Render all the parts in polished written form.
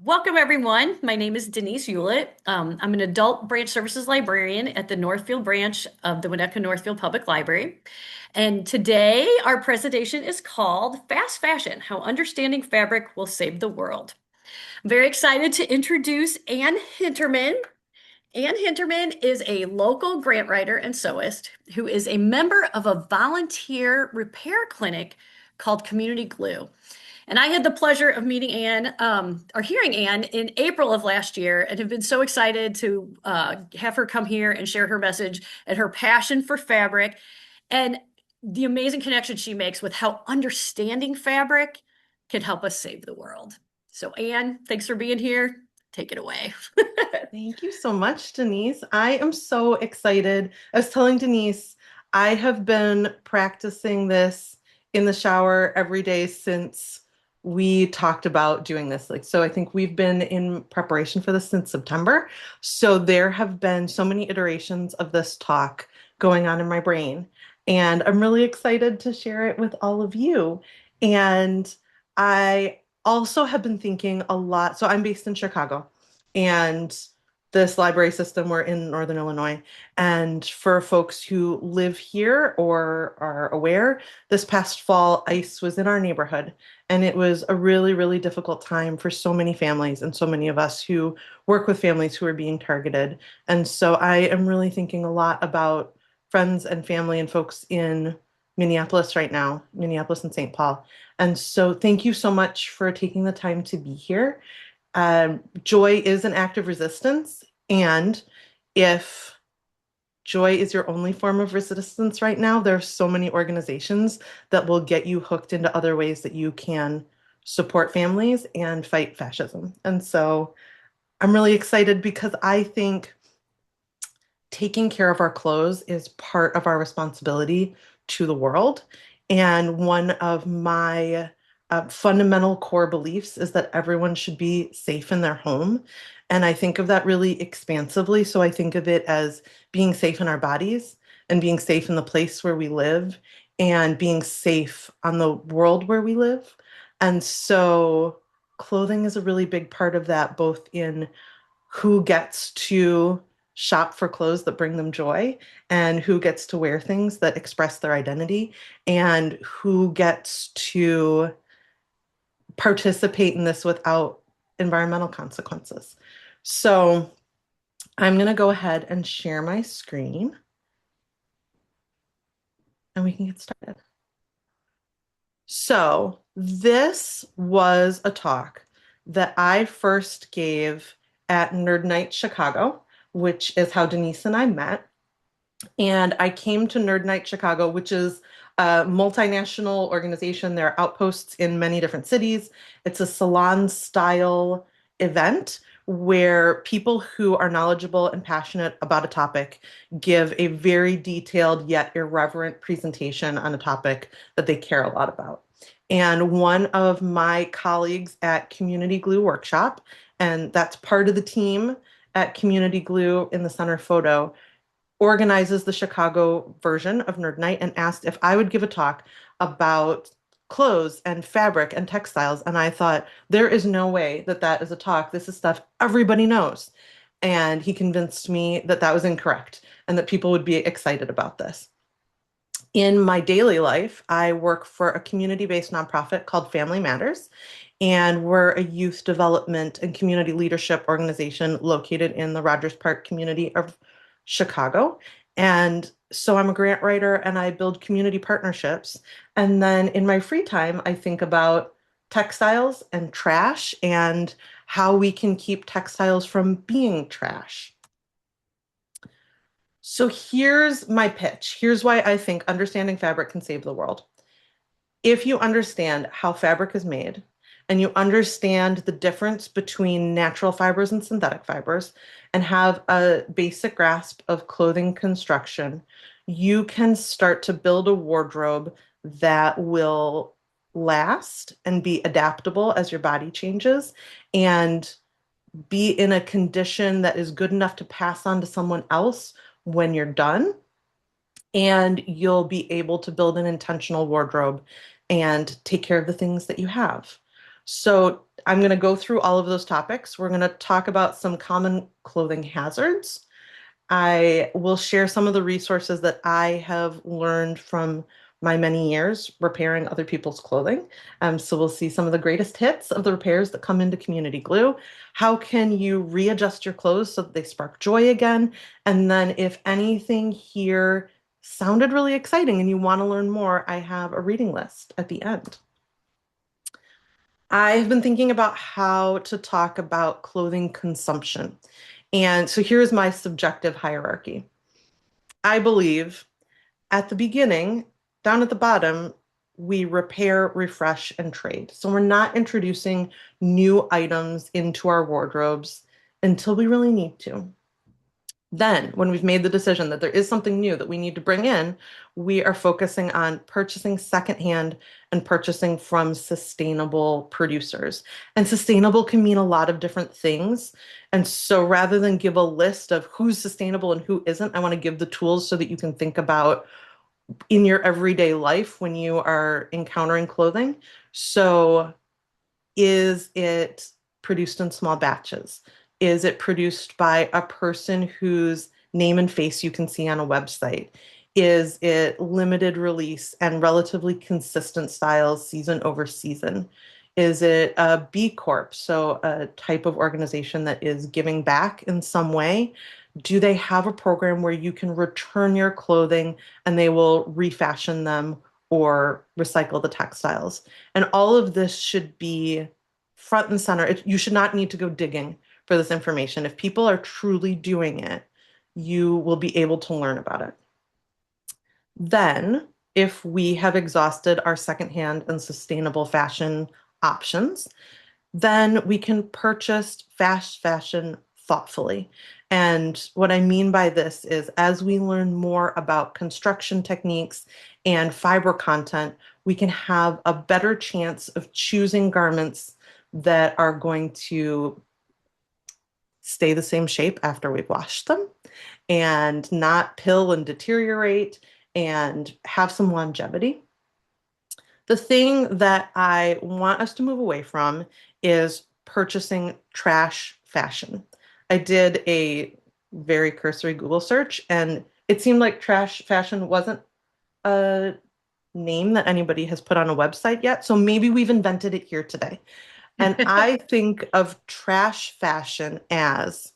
Welcome, everyone. My name is Denise Hewlett. I'm an adult branch services librarian at the Northfield branch of the Winnetka-Northfield Public Library. And today, our presentation is called Fast Fashion, How Understanding Fabric Will Save the World. I'm very excited to introduce Ann Hinterman. Ann Hinterman is a local grant writer and sewist who is a member of a volunteer repair clinic called Community Glue. And I had the pleasure of meeting Ann, or hearing Ann in April of last year, and have been so excited to have her come here and share her message and her passion for fabric and the amazing connection she makes with how understanding fabric can help us save the world. So, Ann, thanks for being here. Take it away. Thank you so much, Denise. I am so excited. I was telling Denise, I have been practicing this in the shower every day since we talked about doing this. So I think we've been in preparation for this since September. So there have been so many iterations of this talk going on in my brain. And I'm really excited to share it with all of you. And I also have been thinking a lot. So I'm based in Chicago. And this library system, we're in Northern Illinois. And for folks who live here or are aware, this past fall, ice was in our neighborhood. And it was a really, really difficult time for so many families and so many of us who work with families who are being targeted. And so I am really thinking a lot about friends and family and folks in Minneapolis right now, Minneapolis and St. Paul. And so thank you so much for taking the time to be here. Joy is an act of resistance. And if joy is your only form of resistance right now, there are so many organizations that will get you hooked into other ways that you can support families and fight fascism. And so I'm really excited because I think taking care of our clothes is part of our responsibility to the world. And one of my fundamental core beliefs is that everyone should be safe in their home. And I think of that really expansively. So I think of it as being safe in our bodies and being safe in the place where we live and being safe on the world where we live. And so clothing is a really big part of that, both in who gets to shop for clothes that bring them joy and who gets to wear things that express their identity and who gets to participate in this without environmental consequences. So I'm going to go ahead and share my screen and we can get started. So this was a talk that I first gave at Nerd Night Chicago, which is how Denise and I met. And I came to Nerd Night Chicago, which is a multinational organization. There are outposts in many different cities. It's a salon style event where people who are knowledgeable and passionate about a topic give a very detailed yet irreverent presentation on a topic that they care a lot about. And one of my colleagues at Community Glue Workshop, and that's part of the team at Community Glue in the center photo, organizes the Chicago version of Nerd Night and asked if I would give a talk about clothes and fabric and textiles. And I thought, there is no way that that is a talk. This is stuff everybody knows. And he convinced me that that was incorrect and that people would be excited about this. In my daily life, I work for a community-based nonprofit called Family Matters, and we're a youth development and community leadership organization located in the Rogers Park community of Chicago. And so I'm a grant writer and I build community partnerships. And then in my free time, I think about textiles and trash and how we can keep textiles from being trash. So here's my pitch. Here's why I think understanding fabric can save the world. If you understand how fabric is made and you understand the difference between natural fibers and synthetic fibers and have a basic grasp of clothing construction, you can start to build a wardrobe that will last and be adaptable as your body changes and be in a condition that is good enough to pass on to someone else when you're done. And you'll be able to build an intentional wardrobe and take care of the things that you have. So I'm going to go through all of those topics. We're going to talk about some common clothing hazards. I will share some of the resources that I have learned from my many years repairing other people's clothing. So we'll see some of the greatest hits of the repairs that come into Community Glue. How can you readjust your clothes so that they spark joy again? And then if anything here sounded really exciting and you want to learn more, I have a reading list at the end. I've been thinking about how to talk about clothing consumption. And so here's my subjective hierarchy. I believe at the beginning, down at the bottom, we repair, refresh, and trade. So we're not introducing new items into our wardrobes until we really need to. Then, when we've made the decision that there is something new that we need to bring in, we are focusing on purchasing secondhand and purchasing from sustainable producers. And sustainable can mean a lot of different things. And so rather than give a list of who's sustainable and who isn't, I want to give the tools so that you can think about in your everyday life when you are encountering clothing. So is it produced in small batches? Is it produced by a person whose name and face you can see on a website? Is it limited release and relatively consistent styles season over season? Is it a B Corp, so a type of organization that is giving back in some way? Do they have a program where you can return your clothing and they will refashion them or recycle the textiles? And all of this should be front and center. You should not need to go digging for this information. If people are truly doing it, you will be able to learn about it. Then, if we have exhausted our secondhand and sustainable fashion options, then we can purchase fast fashion thoughtfully. And what I mean by this is as we learn more about construction techniques and fiber content, we can have a better chance of choosing garments that are going to stay the same shape after we've washed them and not pill and deteriorate and have some longevity. The thing that I want us to move away from is purchasing trash fashion. I did a very cursory Google search, and it seemed like trash fashion wasn't a name that anybody has put on a website yet. So maybe we've invented it here today. And I think of trash fashion as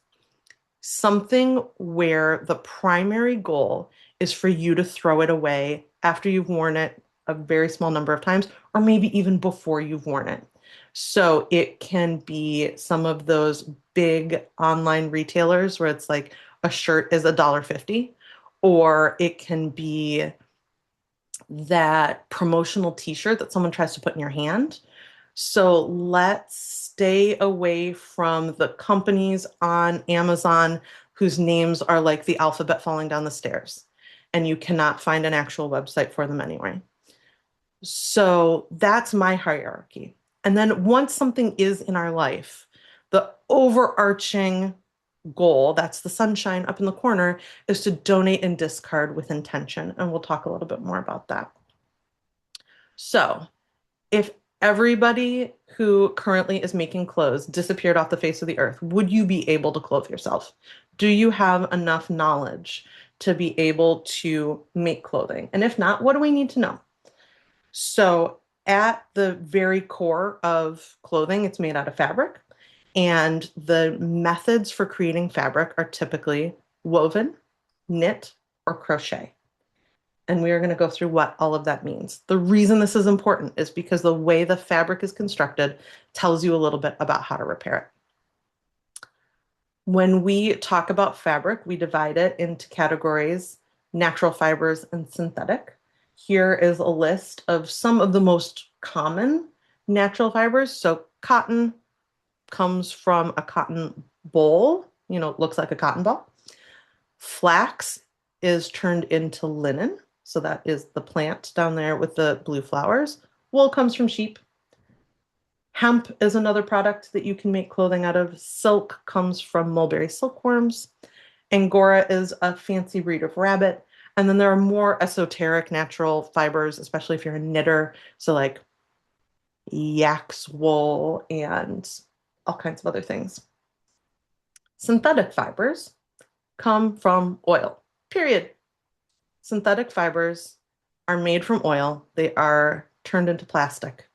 something where the primary goal is for you to throw it away after you've worn it a very small number of times, or maybe even before you've worn it. So it can be some of those big online retailers where it's like a shirt is $1.50, or it can be that promotional t-shirt that someone tries to put in your hand. So let's stay away from the companies on Amazon whose names are like the alphabet falling down the stairs, and you cannot find an actual website for them anyway. So that's my hierarchy. And then once something is in our life, the overarching goal, that's the sunshine up in the corner, is to donate and discard with intention. And we'll talk a little bit more about that. So if everybody who currently is making clothes disappeared off the face of the earth, would you be able to clothe yourself? Do you have enough knowledge to be able to make clothing? And if not, what do we need to know? So at the very core of clothing, it's made out of fabric. And the methods for creating fabric are typically woven, knit, or crochet. And we are going to go through what all of that means. The reason this is important is because the way the fabric is constructed tells you a little bit about how to repair it. When we talk about fabric, we divide it into categories: natural fibers and synthetic. Here is a list of some of the most common natural fibers. So cotton comes from a cotton boll, looks like a cotton ball. Flax is turned into linen. So that is the plant down there with the blue flowers. Wool comes from sheep. Hemp is another product that you can make clothing out of. Silk comes from mulberry silkworms. Angora is a fancy breed of rabbit. And then there are more esoteric natural fibers, especially if you're a knitter. So like yak's wool, and all kinds of other things. Synthetic fibers come from oil, period. Synthetic fibers are made from oil. They are turned into plastic,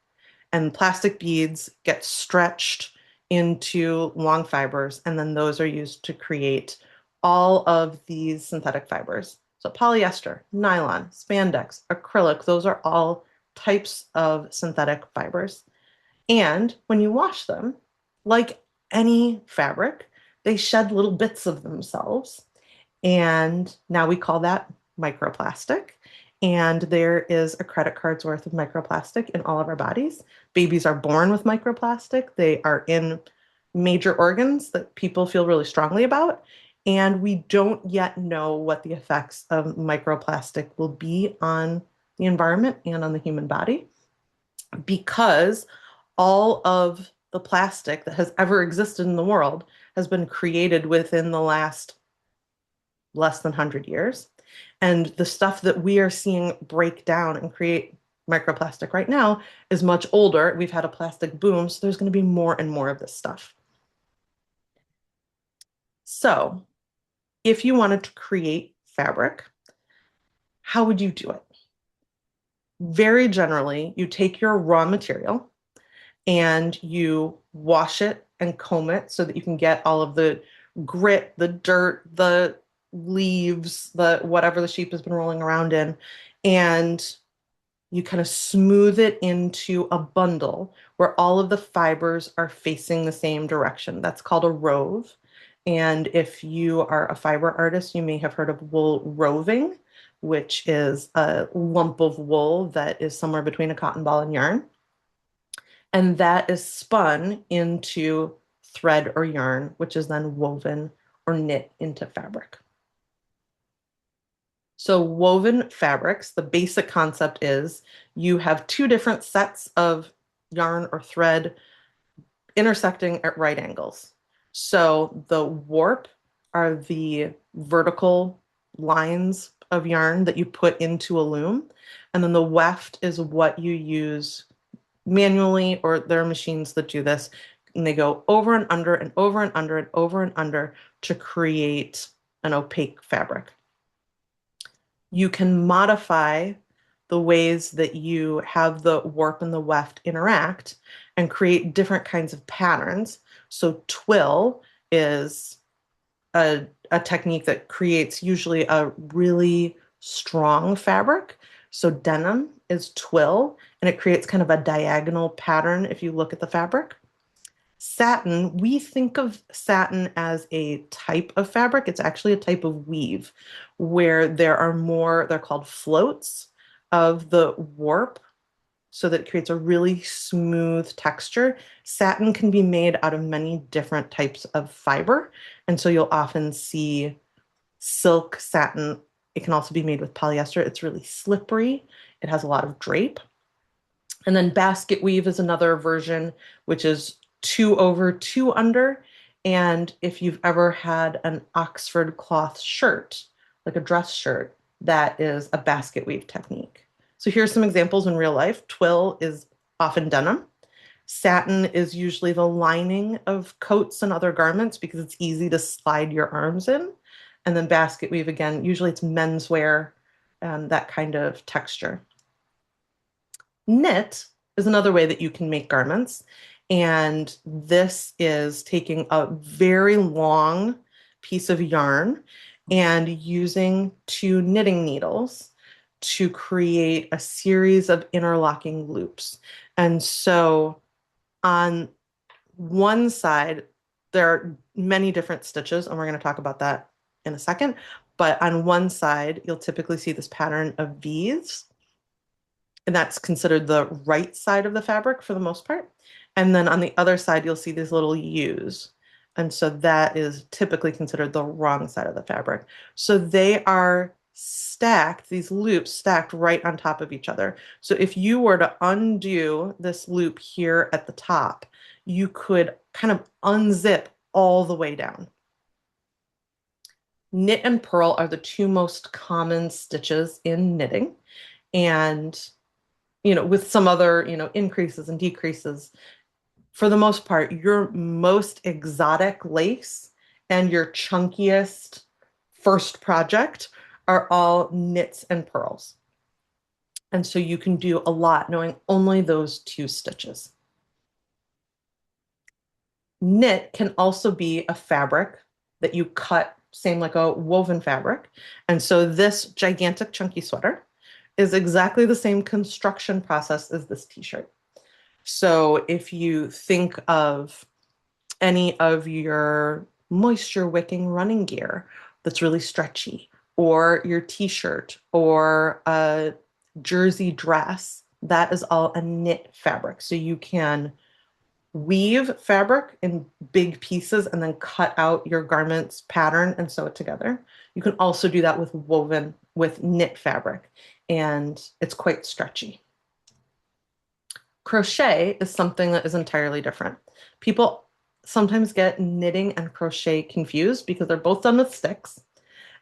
and plastic beads get stretched into long fibers, and then those are used to create all of these synthetic fibers. So polyester, nylon, spandex, acrylic, those are all types of synthetic fibers. And when you wash them, like any fabric, they shed little bits of themselves. And now we call that microplastic. And there is a credit card's worth of microplastic in all of our bodies. Babies are born with microplastic. They are in major organs that people feel really strongly about. And we don't yet know what the effects of microplastic will be on the environment and on the human body because all of the plastic that has ever existed in the world has been created within the last less than 100 years. And the stuff that we are seeing break down and create microplastic right now is much older. We've had a plastic boom, so there's going to be more and more of this stuff. So, if you wanted to create fabric, how would you do it? Very generally, you take your raw material and you wash it and comb it so that you can get all of the grit, the dirt, the leaves, the whatever the sheep has been rolling around in, and you kind of smooth it into a bundle where all of the fibers are facing the same direction. That's called a rove. And if you are a fiber artist, you may have heard of wool roving, which is a lump of wool that is somewhere between a cotton ball and yarn. And that is spun into thread or yarn, which is then woven or knit into fabric. So woven fabrics, the basic concept is you have two different sets of yarn or thread intersecting at right angles. So the warp are the vertical lines of yarn that you put into a loom, and then the weft is what you use manually, or there are machines that do this, and they go over and under and over and under and over and under to create an opaque fabric. You can modify the ways that you have the warp and the weft interact and create different kinds of patterns. So twill is a technique that creates usually a really strong fabric. So denim is twill, and it creates kind of a diagonal pattern if you look at the fabric. Satin, we think of satin as a type of fabric. It's actually a type of weave where there are more, they're called floats of the warp so that it creates a really smooth texture. Satin can be made out of many different types of fiber. And so you'll often see silk satin. It can also be made with polyester. It's really slippery. It has a lot of drape. And then basket weave is another version, which is two over, two under. And if you've ever had an Oxford cloth shirt, like a dress shirt, that is a basket weave technique. So here's some examples in real life. Twill is often denim. Satin is usually the lining of coats and other garments because it's easy to slide your arms in. And then basket weave, again, usually it's menswear, that kind of texture. Knit is another way that you can make garments. And this is taking a very long piece of yarn and using two knitting needles to create a series of interlocking loops. And so on one side, there are many different stitches, and we're going to talk about that in a second. But on one side, you'll typically see this pattern of V's, and that's considered the right side of the fabric for the most part. And then on the other side, you'll see these little U's. And so that is typically considered the wrong side of the fabric. So they are stacked, these loops stacked right on top of each other. So if you were to undo this loop here at the top, you could kind of unzip all the way down. Knit and purl are the two most common stitches in knitting. And with some other, increases and decreases. For the most part, your most exotic lace and your chunkiest first project are all knits and pearls. And so you can do a lot knowing only those two stitches. Knit can also be a fabric that you cut, same like a woven fabric. And so this gigantic chunky sweater is exactly the same construction process as this t-shirt. So if you think of any of your moisture wicking running gear that's really stretchy, or your t-shirt or a jersey dress, that is all a knit fabric. So you can weave fabric in big pieces and then cut out your garment's pattern and sew it together. You can also do that with knit fabric, and it's quite stretchy. Crochet is something that is entirely different. People sometimes get knitting and crochet confused because they're both done with sticks,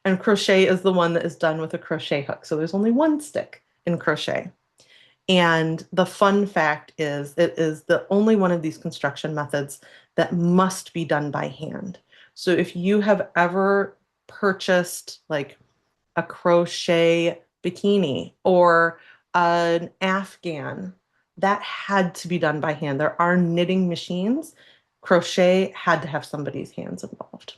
and crochet is the one that is done with a crochet hook. So there's only one stick in crochet. And the fun fact is, it is the only one of these construction methods that must be done by hand. So if you have ever purchased like a crochet bikini or an Afghan, that had to be done by hand. There are knitting machines. Crochet had to have somebody's hands involved.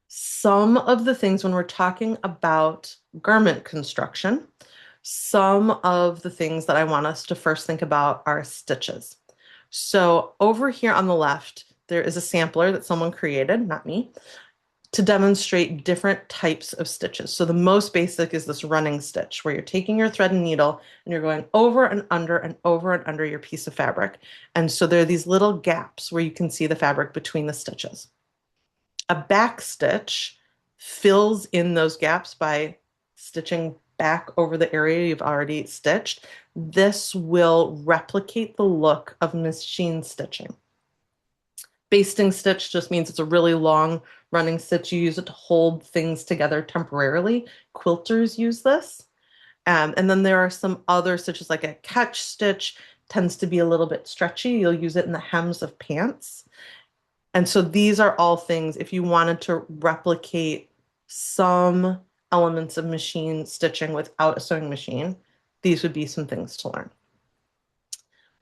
Some of the things when we're talking about garment construction, some of the things that I want us to first think about are stitches. So over here on the left, there is a sampler that someone created, not me, to demonstrate different types of stitches. So the most basic is this running stitch, where you're taking your thread and needle and you're going over and under and over and under your piece of fabric. And so there are these little gaps where you can see the fabric between the stitches. A back stitch fills in those gaps by stitching back over the area you've already stitched. This will replicate the look of machine stitching. Basting stitch just means it's a really long running stitch. You use it to hold things together temporarily. Quilters use this. And then there are some other stitches, like a catch stitch tends to be a little bit stretchy. You'll use it in the hems of pants. And so these are all things, if you wanted to replicate some elements of machine stitching without a sewing machine, these would be some things to learn.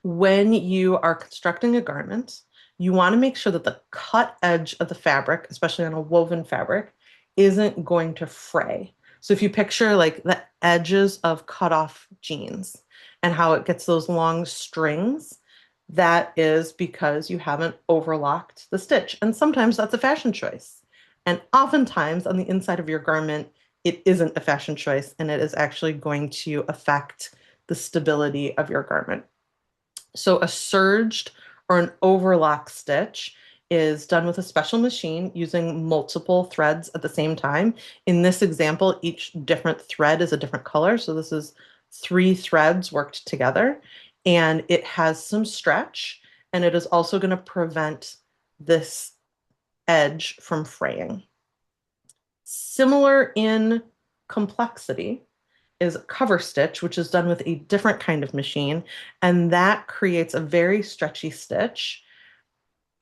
When you are constructing a garment, you want to make sure that the cut edge of the fabric, especially on a woven fabric, isn't going to fray. So if you picture like the edges of cut off jeans and how it gets those long strings, that is because you haven't overlocked the stitch. And sometimes that's a fashion choice. And oftentimes on the inside of your garment, it isn't a fashion choice, and it is actually going to affect the stability of your garment. So a serged or an overlock stitch is done with a special machine using multiple threads at the same time. In this example, each different thread is a different color. So this is 3 threads worked together, and it has some stretch, and it is also going to prevent this edge from fraying. Similar in complexity is cover stitch, which is done with a different kind of machine, and that creates a very stretchy stitch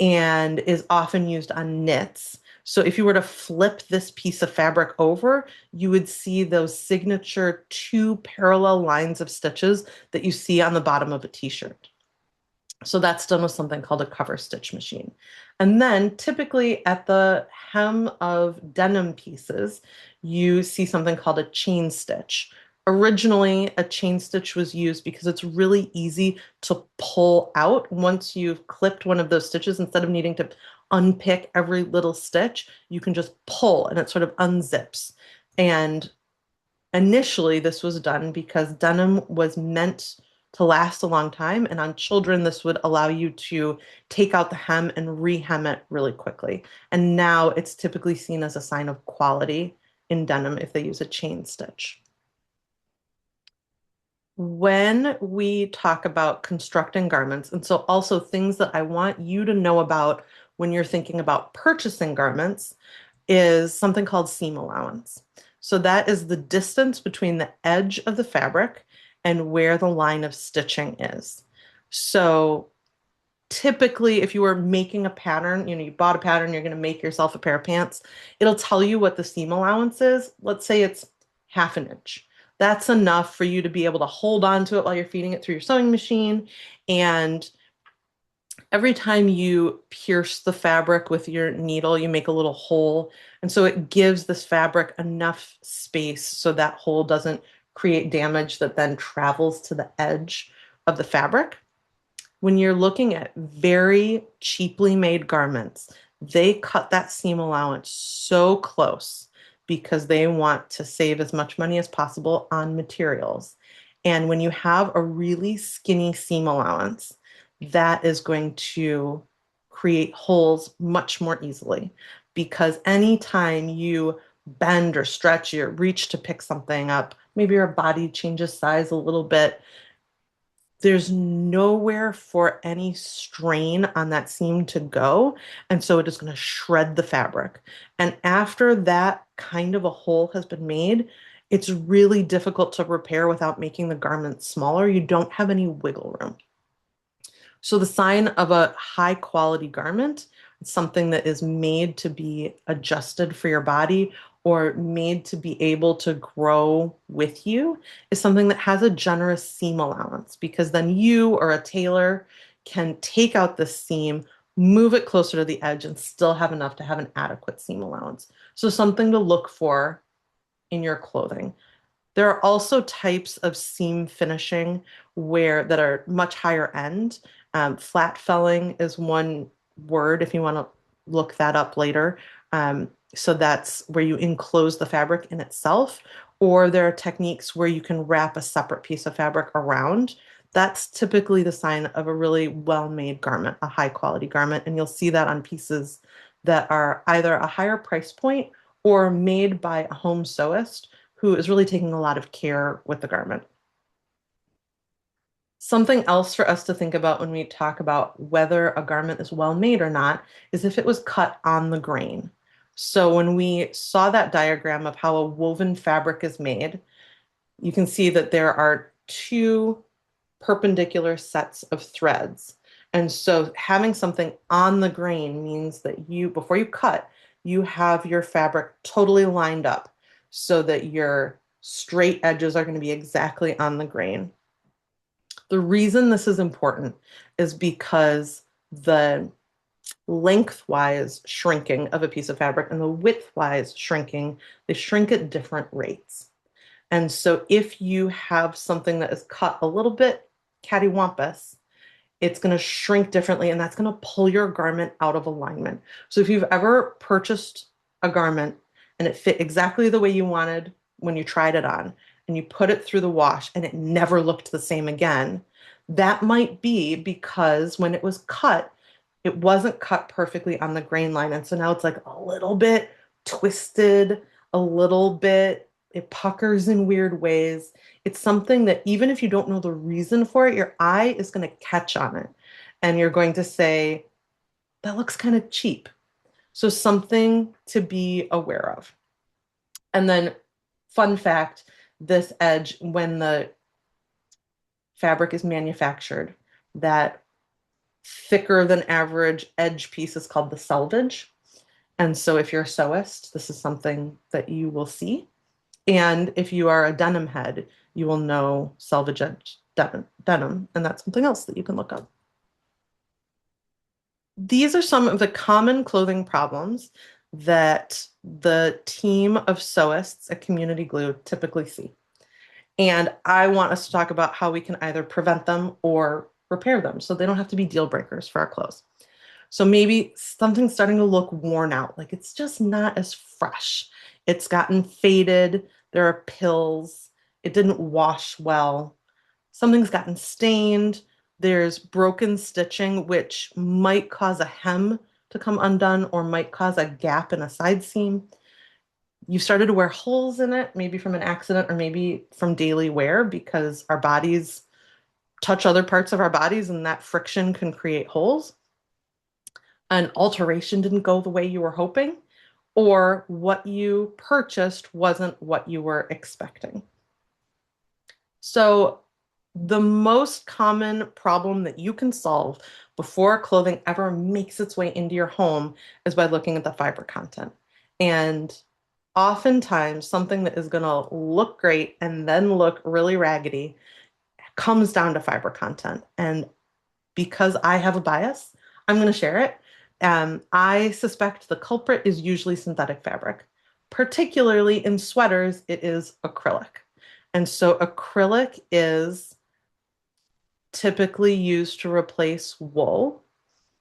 and is often used on knits. So if you were to flip this piece of fabric over, you would see those signature 2 parallel lines of stitches that you see on the bottom of a t-shirt. So that's done with something called a cover stitch machine. And then typically at the hem of denim pieces, you see something called a chain stitch. Originally, a chain stitch was used because it's really easy to pull out once you've clipped one of those stitches. Instead of needing to unpick every little stitch, you can just pull and it sort of unzips. And initially, this was done because denim was meant to last a long time. And on children, this would allow you to take out the hem and re-hem it really quickly. And now it's typically seen as a sign of quality in denim if they use a chain stitch. When we talk about constructing garments, and so also things that I want you to know about when you're thinking about purchasing garments, is something called seam allowance. So that is the distance between the edge of the fabric and where the line of stitching is. So typically, if you were making a pattern, you bought a pattern, you're going to make yourself a pair of pants, it'll tell you what the seam allowance is. Let's say it's half an inch. That's enough for you to be able to hold on to it while you're feeding it through your sewing machine. And every time you pierce the fabric with your needle, you make a little hole. And so it gives this fabric enough space so that hole doesn't create damage that then travels to the edge of the fabric. When you're looking at very cheaply made garments, they cut that seam allowance so close because they want to save as much money as possible on materials. And when you have a really skinny seam allowance, that is going to create holes much more easily because anytime you bend or stretch or reach to pick something up, maybe your body changes size a little bit, there's nowhere for any strain on that seam to go. And so it is going to shred the fabric. And after that kind of a hole has been made, it's really difficult to repair without making the garment smaller. You don't have any wiggle room. So the sign of a high quality garment, it's something that is made to be adjusted for your body or made to be able to grow with you, is something that has a generous seam allowance because then you or a tailor can take out the seam, move it closer to the edge, and still have enough to have an adequate seam allowance. So something to look for in your clothing. There are also types of seam finishing that are much higher end. Flat felling is one word if you want to look that up later. So that's where you enclose the fabric in itself, or there are techniques where you can wrap a separate piece of fabric around. That's typically the sign of a really well-made garment, a high quality garment, and you'll see that on pieces that are either a higher price point or made by a home sewist who is really taking a lot of care with the garment. Something else for us to think about when we talk about whether a garment is well made or not is if it was cut on the grain. So when we saw that diagram of how a woven fabric is made, you can see that there are two perpendicular sets of threads. And so having something on the grain means that before you cut, you have your fabric totally lined up so that your straight edges are going to be exactly on the grain. The reason this is important is because the lengthwise shrinking of a piece of fabric and the widthwise shrinking, they shrink at different rates. And so if you have something that is cut a little bit cattywampus, it's going to shrink differently and that's going to pull your garment out of alignment. So if you've ever purchased a garment and it fit exactly the way you wanted when you tried it on and you put it through the wash and it never looked the same again, that might be because when it was cut, it wasn't cut perfectly on the grain line. And so now it's like a little bit twisted, a little bit, it puckers in weird ways. It's something that even if you don't know the reason for it, your eye is going to catch on it. And you're going to say, that looks kind of cheap. So something to be aware of. And then, fun fact, this edge, when the fabric is manufactured, that thicker than average edge piece is called the selvage. And so if you're a sewist, this is something that you will see. And if you are a denim head, you will know selvage edge denim, and that's something else that you can look up. These are some of the common clothing problems that the team of sewists at Community Glue typically see. And I want us to talk about how we can either prevent them or repair them so they don't have to be deal breakers for our clothes. So maybe something's starting to look worn out, like it's just not as fresh. It's gotten faded, there are pills, it didn't wash well, something's gotten stained, there's broken stitching, which might cause a hem to come undone or might cause a gap in a side seam. You started to wear holes in it, maybe from an accident or maybe from daily wear because our bodies touch other parts of our bodies and that friction can create holes. An alteration didn't go the way you were hoping, or what you purchased wasn't what you were expecting. So the most common problem that you can solve before clothing ever makes its way into your home is by looking at the fiber content. And oftentimes, something that is going to look great and then look really raggedy comes down to fiber content. And because I have a bias, I'm going to share it. I suspect the culprit is usually synthetic fabric. Particularly in sweaters, it is acrylic. And so acrylic is typically used to replace wool.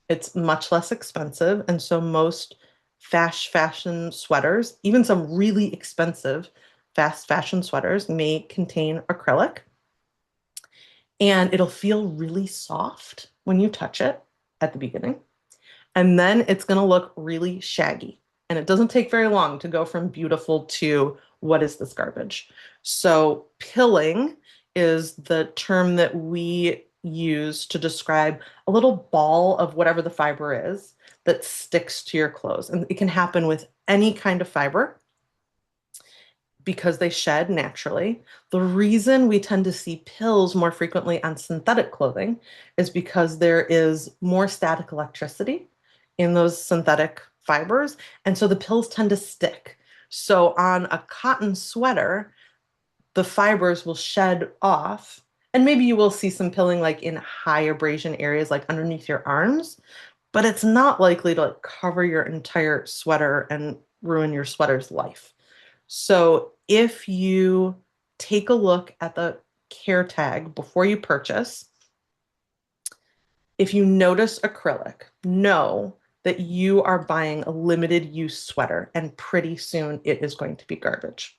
It's much less expensive. And so most fast fashion sweaters, even some really expensive fast fashion sweaters, may contain acrylic. And it'll feel really soft when you touch it at the beginning. And then it's going to look really shaggy. And it doesn't take very long to go from beautiful to what is this garbage? So, pilling is the term that we use to describe a little ball of whatever the fiber is that sticks to your clothes. And it can happen with any kind of fiber because they shed naturally. The reason we tend to see pills more frequently on synthetic clothing is because there is more static electricity in those synthetic fibers. And so the pills tend to stick. So on a cotton sweater, the fibers will shed off. And maybe you will see some pilling like in high abrasion areas, like underneath your arms, but it's not likely to like cover your entire sweater and ruin your sweater's life. So if you take a look at the care tag before you purchase, if you notice acrylic, know that you are buying a limited use sweater and pretty soon it is going to be garbage.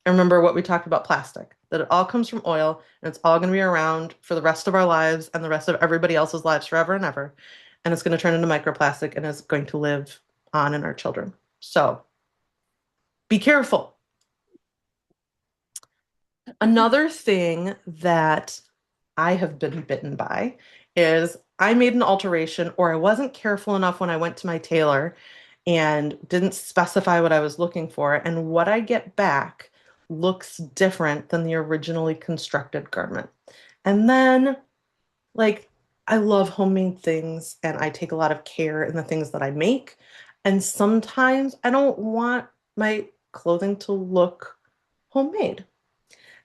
And remember what we talked about plastic, that it all comes from oil and it's all going to be around for the rest of our lives and the rest of everybody else's lives forever and ever. And it's going to turn into microplastic and it's going to live on in our children. So be careful. Another thing that I have been bitten by is I made an alteration or I wasn't careful enough when I went to my tailor and didn't specify what I was looking for. And what I get back looks different than the originally constructed garment. And then, like, I love homemade things and I take a lot of care in the things that I make. And sometimes I don't want my clothing to look homemade.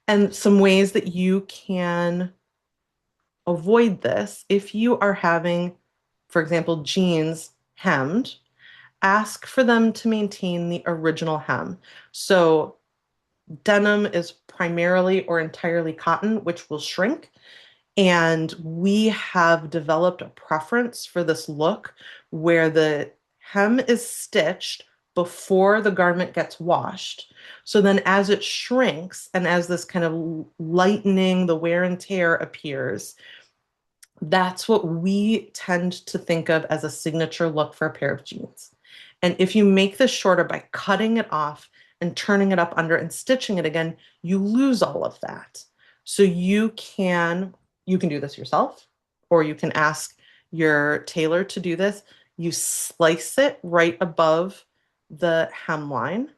And some ways that you can avoid this if you are having, for example, jeans hemmed, ask for them to maintain the original hem. So denim is primarily or entirely cotton, which will shrink. And we have developed a preference for this look where the hem is stitched before the garment gets washed. So then, as it shrinks and as this kind of lightening, the wear and tear appears, that's what we tend to think of as a signature look for a pair of jeans. And if you make this shorter by cutting it off and turning it up under and stitching it again, you lose all of that. So you can do this yourself, or you can ask your tailor to do this. You slice it right above the hemline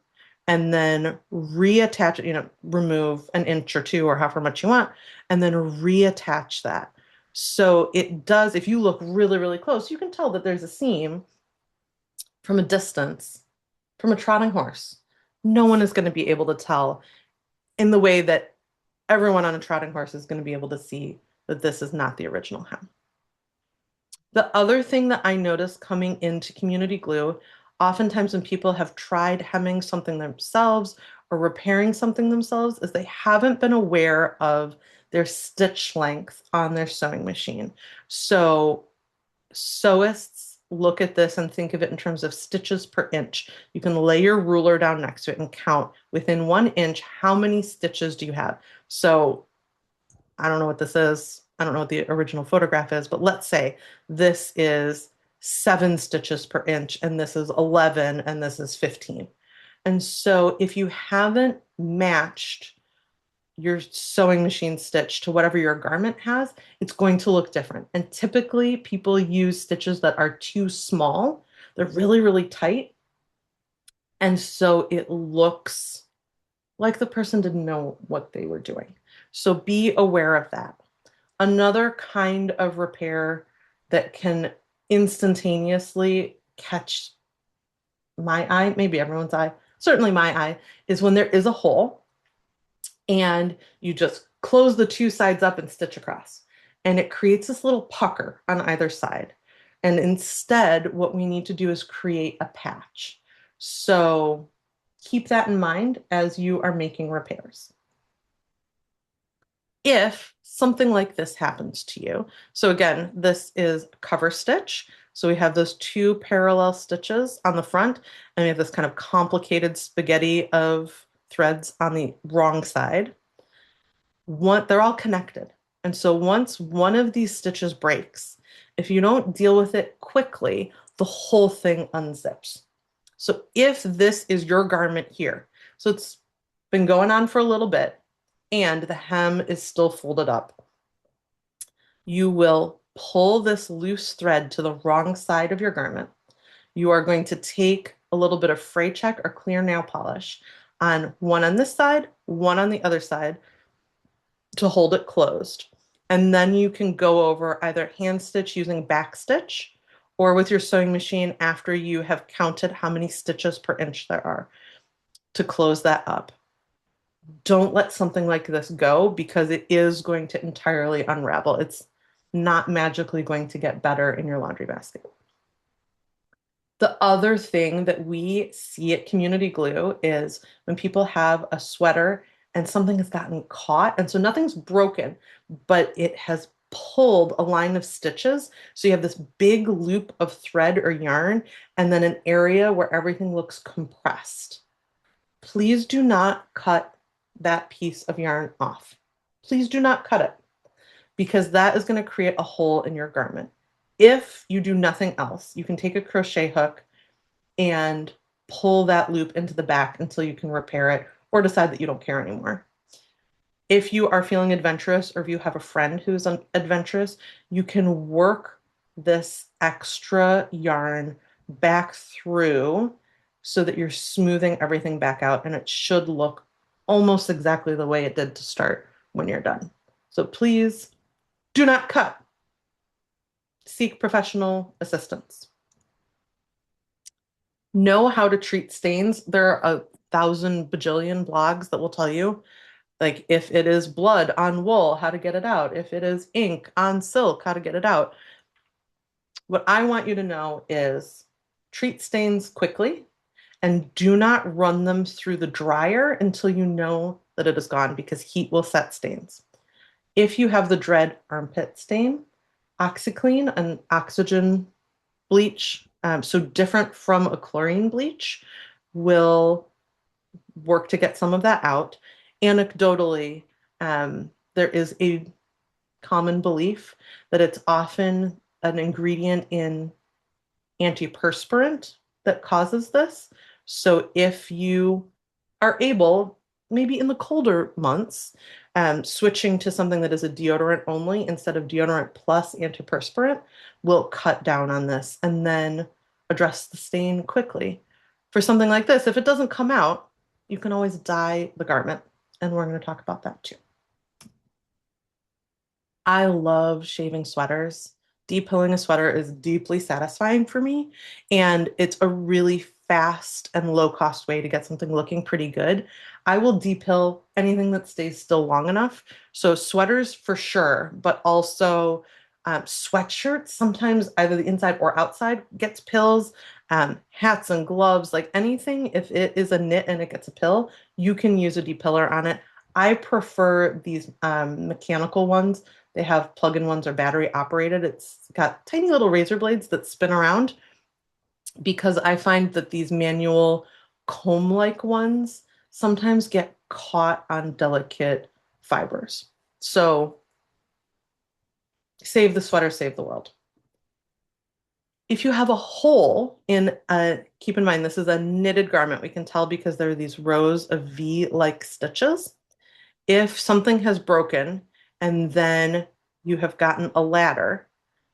and then reattach it, remove an inch or two or however much you want, and then reattach that. So it does, if you look really, really close, you can tell that there's a seam from a distance from a trotting horse. No one is going to be able to tell in the way that everyone on a trotting horse is going to be able to see that this is not the original hem. The other thing that I notice coming into community glue, oftentimes when people have tried hemming something themselves or repairing something themselves, is they haven't been aware of their stitch length on their sewing machine. So sewists look at this and think of it in terms of stitches per inch. You can lay your ruler down next to it and count within 1 inch how many stitches do you have. So I don't know what this is. I don't know what the original photograph is, but let's say this is 7 stitches per inch, and this is 11, and this is 15. And so if you haven't matched your sewing machine stitch to whatever your garment has, it's going to look different. And typically people use stitches that are too small. They're really, really tight. And so it looks like the person didn't know what they were doing. So be aware of that. Another kind of repair that can instantaneously catch my eye, maybe everyone's eye, certainly my eye, is when there is a hole and you just close the two sides up and stitch across. And it creates this little pucker on either side. And instead, what we need to do is create a patch. So keep that in mind as you are making repairs. If something like this happens to you, so again, this is a cover stitch. So we have those two parallel stitches on the front, and we have this kind of complicated spaghetti of threads on the wrong side. They're all connected. And so once one of these stitches breaks, if you don't deal with it quickly, the whole thing unzips. So if this is your garment here, so it's been going on for a little bit and the hem is still folded up, you will pull this loose thread to the wrong side of your garment. You are going to take a little bit of fray check or clear nail polish on one on this side, one on the other side to hold it closed. And then you can go over either hand stitch using back stitch or with your sewing machine after you have counted how many stitches per inch there are to close that up. Don't let something like this go because it is going to entirely unravel. It's not magically going to get better in your laundry basket. The other thing that we see at Community Glue is when people have a sweater and something has gotten caught, and so nothing's broken, but it has pulled a line of stitches. So you have this big loop of thread or yarn, and then an area where everything looks compressed. Please do not cut that piece of yarn off. Please do not cut it because that is going to create a hole in your garment. If you do nothing else, you can take a crochet hook and pull that loop into the back until you can repair it or decide that you don't care anymore. If you are feeling adventurous or if you have a friend who's adventurous, you can work this extra yarn back through so that you're smoothing everything back out and it should look almost exactly the way it did to start when you're done. So please do not cut. Seek professional assistance. Know how to treat stains. There are 1,000 bajillion blogs that will tell you, like if it is blood on wool, how to get it out. If it is ink on silk, how to get it out. What I want you to know is treat stains quickly and do not run them through the dryer until you know that it is gone because heat will set stains. If you have the dread armpit stain, OxiClean, an oxygen bleach, so different from a chlorine bleach, will work to get some of that out. Anecdotally, there is a common belief that it's often an ingredient in antiperspirant that causes this. So if you are able, maybe in the colder months, switching to something that is a deodorant only instead of deodorant plus antiperspirant will cut down on this and then address the stain quickly. For something like this, if it doesn't come out, you can always dye the garment, and we're going to talk about that too. I love shaving sweaters. Depilling a sweater is deeply satisfying for me, and it's a really fast and low cost way to get something looking pretty good. I will depill anything that stays still long enough. So sweaters for sure, but also sweatshirts, sometimes either the inside or outside gets pills, hats and gloves, like anything, if it is a knit and it gets a pill, you can use a depiller on it. I prefer these mechanical ones. They have plug-in ones or battery operated. It's got tiny little razor blades that spin around because I find that these manual comb-like ones sometimes get caught on delicate fibers. So save the sweater, save the world. If you have a hole in keep in mind, this is a knitted garment. We can tell because there are these rows of V-like stitches. If something has broken and then you have gotten a ladder,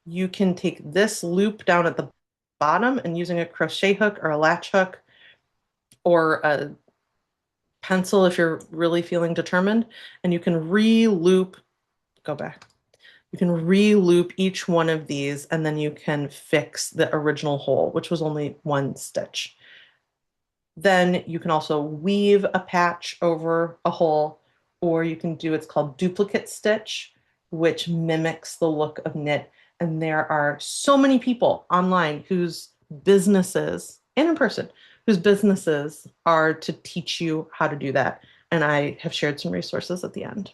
you can take this loop down at the bottom and using a crochet hook or a latch hook or a pencil if you're really feeling determined, and you can re-loop, go back. You can re-loop each one of these and then you can fix the original hole, which was only one stitch. Then you can also weave a patch over a hole, or you can do, it's called duplicate stitch, which mimics the look of knit. And there are so many people online whose businesses, and in person, whose businesses are to teach you how to do that. And I have shared some resources at the end.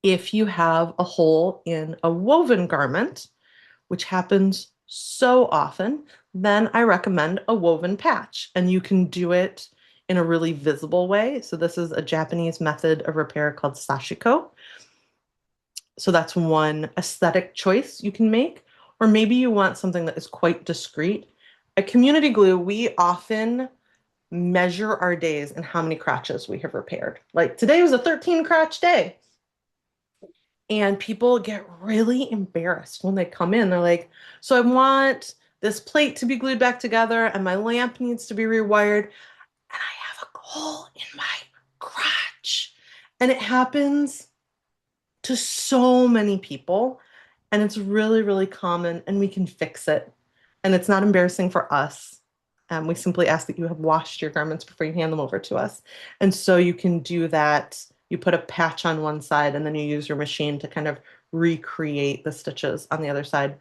If you have a hole in a woven garment, which happens so often, then I recommend a woven patch. And you can do it in a really visible way. So this is a Japanese method of repair called sashiko. So that's one aesthetic choice you can make. Or maybe you want something that is quite discreet. At Community Glue, we often measure our days and how many crotches we have repaired. Like today was a 13 crotch day. And people get really embarrassed when they come in. They're like, so I want this plate to be glued back together and my lamp needs to be rewired. And I have a hole in my crotch. And it happens to so many people. And it's really, really common and we can fix it. And it's not embarrassing for us. We simply ask that you have washed your garments before you hand them over to us. And so you can do that. You put a patch on one side and then you use your machine to kind of recreate the stitches on the other side.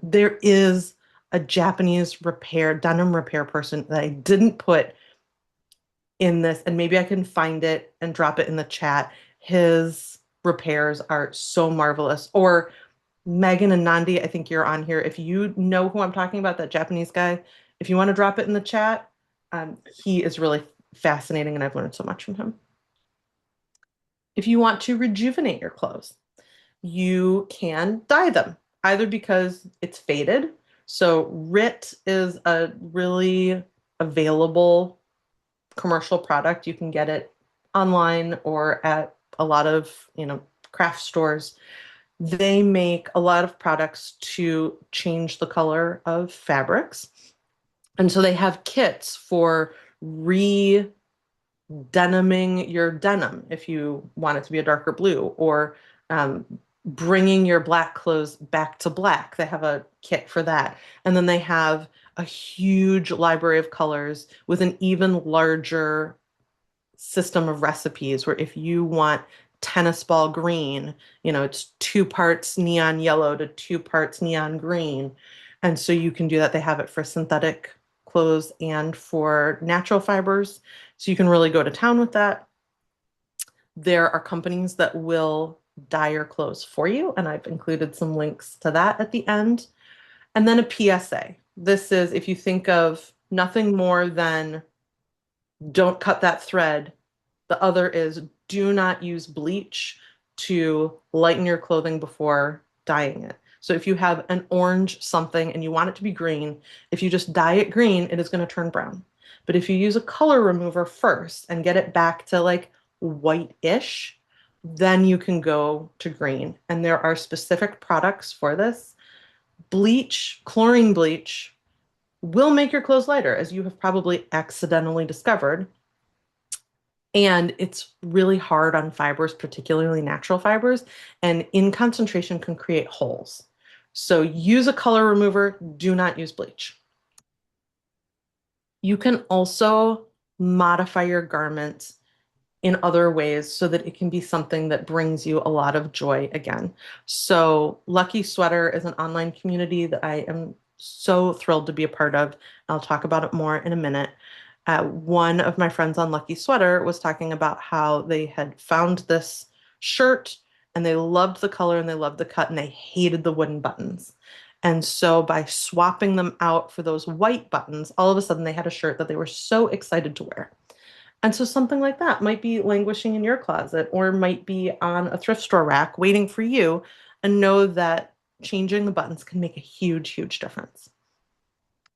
There is a Japanese repair, denim repair person that I didn't put in this, and maybe I can find it and drop it in the chat. His repairs are so marvelous. Or Megan and Nandi, I think you're on here. If you know who I'm talking about, that Japanese guy, if you want to drop it in the chat, he is really fascinating and I've learned so much from him. If you want to rejuvenate your clothes, you can dye them, either because it's faded. So RIT is a really available commercial product. You can get it online or at a lot of, craft stores. They make a lot of products to change the color of fabrics. And so they have kits for deniming your denim if you want it to be a darker blue, or bringing your black clothes back to black. They have a kit for that. And then they have a huge library of colors with an even larger system of recipes where if you want tennis ball green, it's 2 parts neon yellow to 2 parts neon green. And so you can do that. They have it for synthetic clothes and for natural fibers. So you can really go to town with that. There are companies that will dye your clothes for you, and I've included some links to that at the end. And then a PSA. This is if you think of nothing more than don't cut that thread. The other is do not use bleach to lighten your clothing before dyeing it. So if you have an orange something and you want it to be green, if you just dye it green, it is going to turn brown. But if you use a color remover first and get it back to like white-ish, then you can go to green. And there are specific products for this. Bleach, chlorine bleach, will make your clothes lighter, as you have probably accidentally discovered. And it's really hard on fibers, particularly natural fibers, and in concentration can create holes. So use a color remover, do not use bleach. You can also modify your garment in other ways so that it can be something that brings you a lot of joy again. So Lucky Sweater is an online community that I am so thrilled to be a part of. I'll talk about it more in a minute. One of my friends on Lucky Sweater was talking about how they had found this shirt and they loved the color and they loved the cut and they hated the wooden buttons. And so by swapping them out for those white buttons, all of a sudden they had a shirt that they were so excited to wear. And so something like that might be languishing in your closet or might be on a thrift store rack waiting for you, and know that changing the buttons can make a huge, huge difference.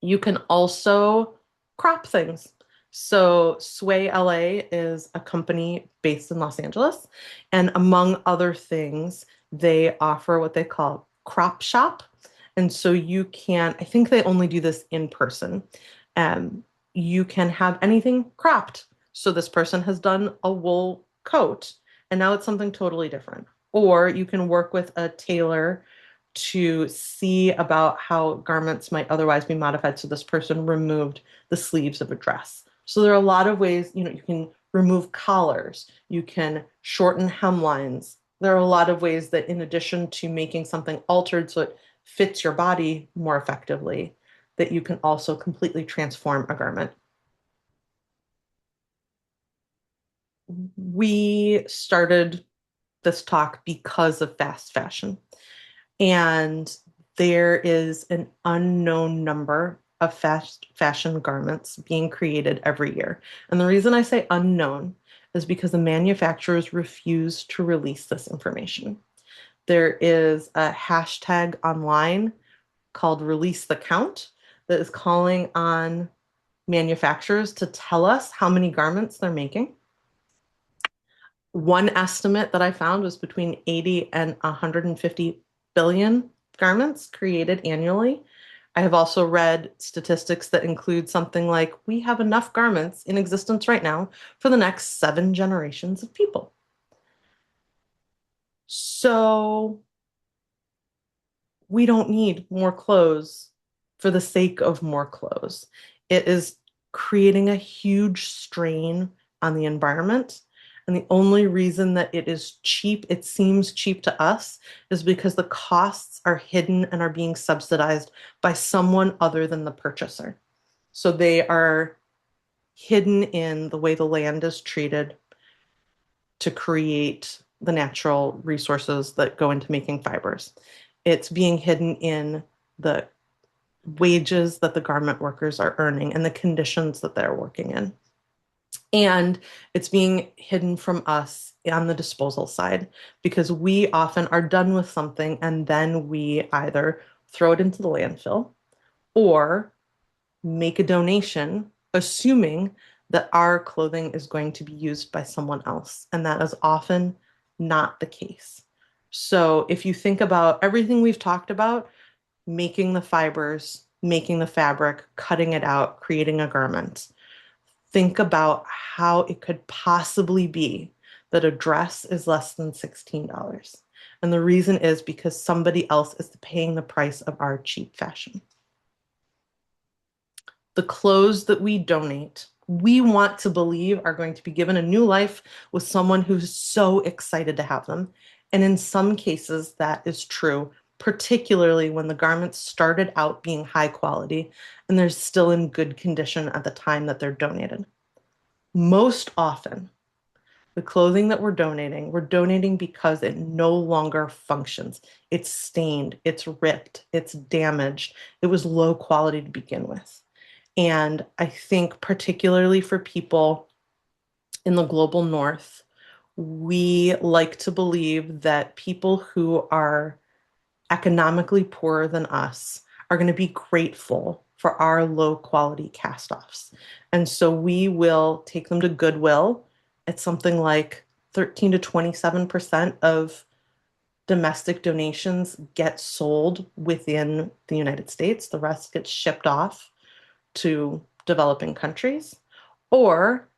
You can also crop things. So Sway LA is a company based in Los Angeles, and among other things, they offer what they call crop shop. And so you can, I think they only do this in person. You can have anything cropped. So this person has done a wool coat, and now it's something totally different. Or you can work with a tailor to see about how garments might otherwise be modified. So this person removed the sleeves of a dress. So there are a lot of ways, you can remove collars, you can shorten hemlines. There are a lot of ways that in addition to making something altered so it fits your body more effectively, that you can also completely transform a garment. We started this talk because of fast fashion. And there is an unknown number of fast fashion garments being created every year. And the reason I say unknown is because the manufacturers refuse to release this information. There is a hashtag online called Release the Count that is calling on manufacturers to tell us how many garments they're making. One estimate that I found was between 80 and 150 billion garments created annually. I have also read statistics that include something like we have enough garments in existence right now for the next 7 generations of people. So we don't need more clothes for the sake of more clothes. It is creating a huge strain on the environment. And the only reason that it is cheap, it seems cheap to us, is because the costs are hidden and are being subsidized by someone other than the purchaser. So they are hidden in the way the land is treated to create the natural resources that go into making fibers. It's being hidden in the wages that the garment workers are earning and the conditions that they're working in. And it's being hidden from us on the disposal side because we often are done with something and then we either throw it into the landfill or make a donation, assuming that our clothing is going to be used by someone else. And that is often not the case. So if you think about everything we've talked about, making the fibers, making the fabric, cutting it out, creating a garment, think about how it could possibly be that a dress is less than $16. And the reason is because somebody else is paying the price of our cheap fashion. The clothes that we donate, we want to believe are going to be given a new life with someone who's so excited to have them. And in some cases, that is true, particularly when the garments started out being high quality and they're still in good condition at the time that they're donated. Most often, the clothing that we're donating because it no longer functions. It's stained, it's ripped, it's damaged, it was low quality to begin with. And I think, particularly for people in the global north, we like to believe that people who are economically poorer than us are going to be grateful for our low quality cast offs. And so we will take them to Goodwill. It's something like 13 to 27% of domestic donations get sold within the United States. The rest gets shipped off to developing countries. Or,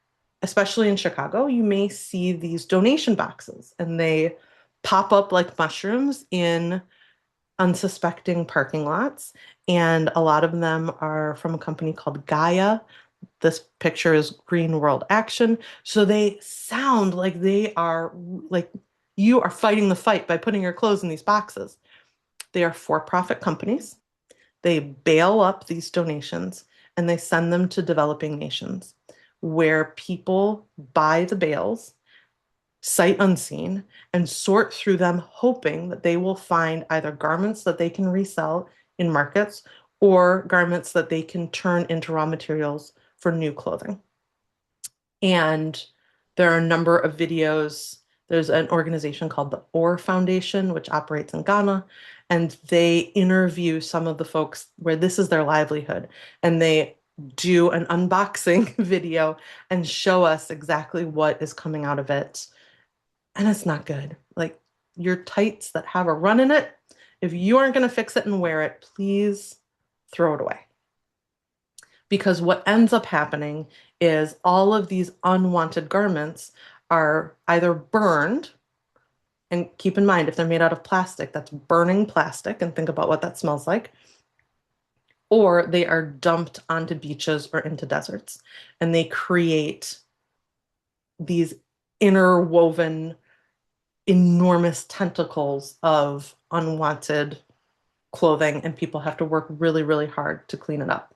especially in Chicago, you may see these donation boxes and they pop up like mushrooms in unsuspecting parking lots. And a lot of them are from a company called Gaia. This picture is Green World Action. So they sound like they are like you are fighting the fight by putting your clothes in these boxes. They are for-profit companies. They bail up these donations and they send them to developing nations where people buy the bales sight unseen and sort through them, hoping that they will find either garments that they can resell in markets or garments that they can turn into raw materials for new clothing. And there are a number of videos. There's an organization called the OR Foundation, which operates in Ghana, and they interview some of the folks where this is their livelihood. And they do an unboxing video and show us exactly what is coming out of it, and it's not good. Like your tights that have a run in it, if you aren't going to fix it and wear it, please throw it away. because what ends up happening is all of these unwanted garments are either burned, and keep in mind, if they're made out of plastic, that's burning plastic, and think about what that smells like, or they are dumped onto beaches or into deserts, and they create these interwoven, enormous tentacles of unwanted clothing, and people have to work really, really hard to clean it up.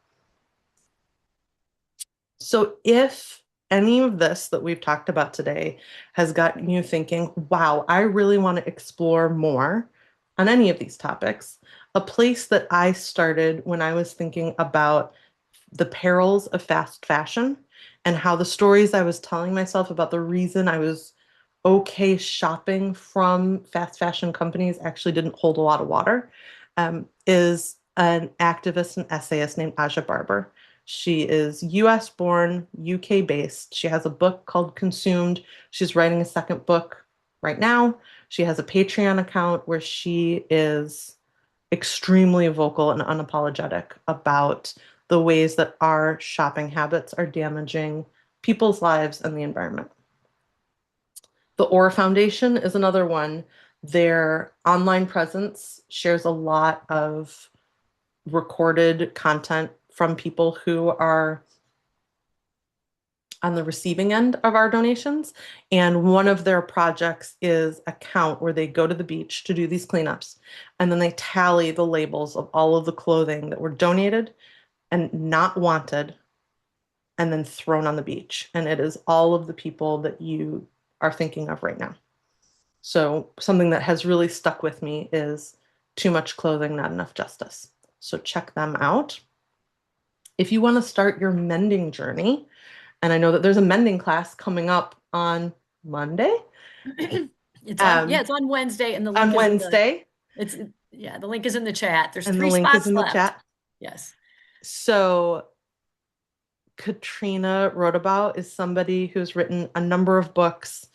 So if any of this that we've talked about today has gotten you thinking, wow, I really want to explore more on any of these topics, a place that I started when I was thinking about the perils of fast fashion and how the stories I was telling myself about the reason I was okay shopping from fast fashion companies actually didn't hold a lot of water, is an activist and essayist named Aja Barber. She is US born, UK based. She has a book called Consumed. She's writing a second book right now. She has a Patreon account where she is extremely vocal and unapologetic about the ways that our shopping habits are damaging people's lives and the environment. The Aura Foundation is another one. Their online presence shares a lot of recorded content from people who are on the receiving end of our donations. And one of their projects is a count where they go to the beach to do these cleanups. And then they tally the labels of all of the clothing that were donated and not wanted and then thrown on the beach. And it is all of the people that you are thinking of right now. So something that has really stuck with me is too much clothing, not enough justice. So check them out. If you want to start your mending journey, and I know that there's a mending class coming up on Monday, Yeah, um, it's on Wednesday and the on link is in Wednesday, it's, yeah, the link is in the chat. There's and the three link is spots in the left. chat. Yes. So Katrina wrote about is somebody who's written a number of books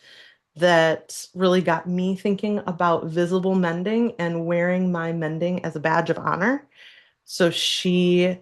that really got me thinking about visible mending and wearing my mending as a badge of honor. So she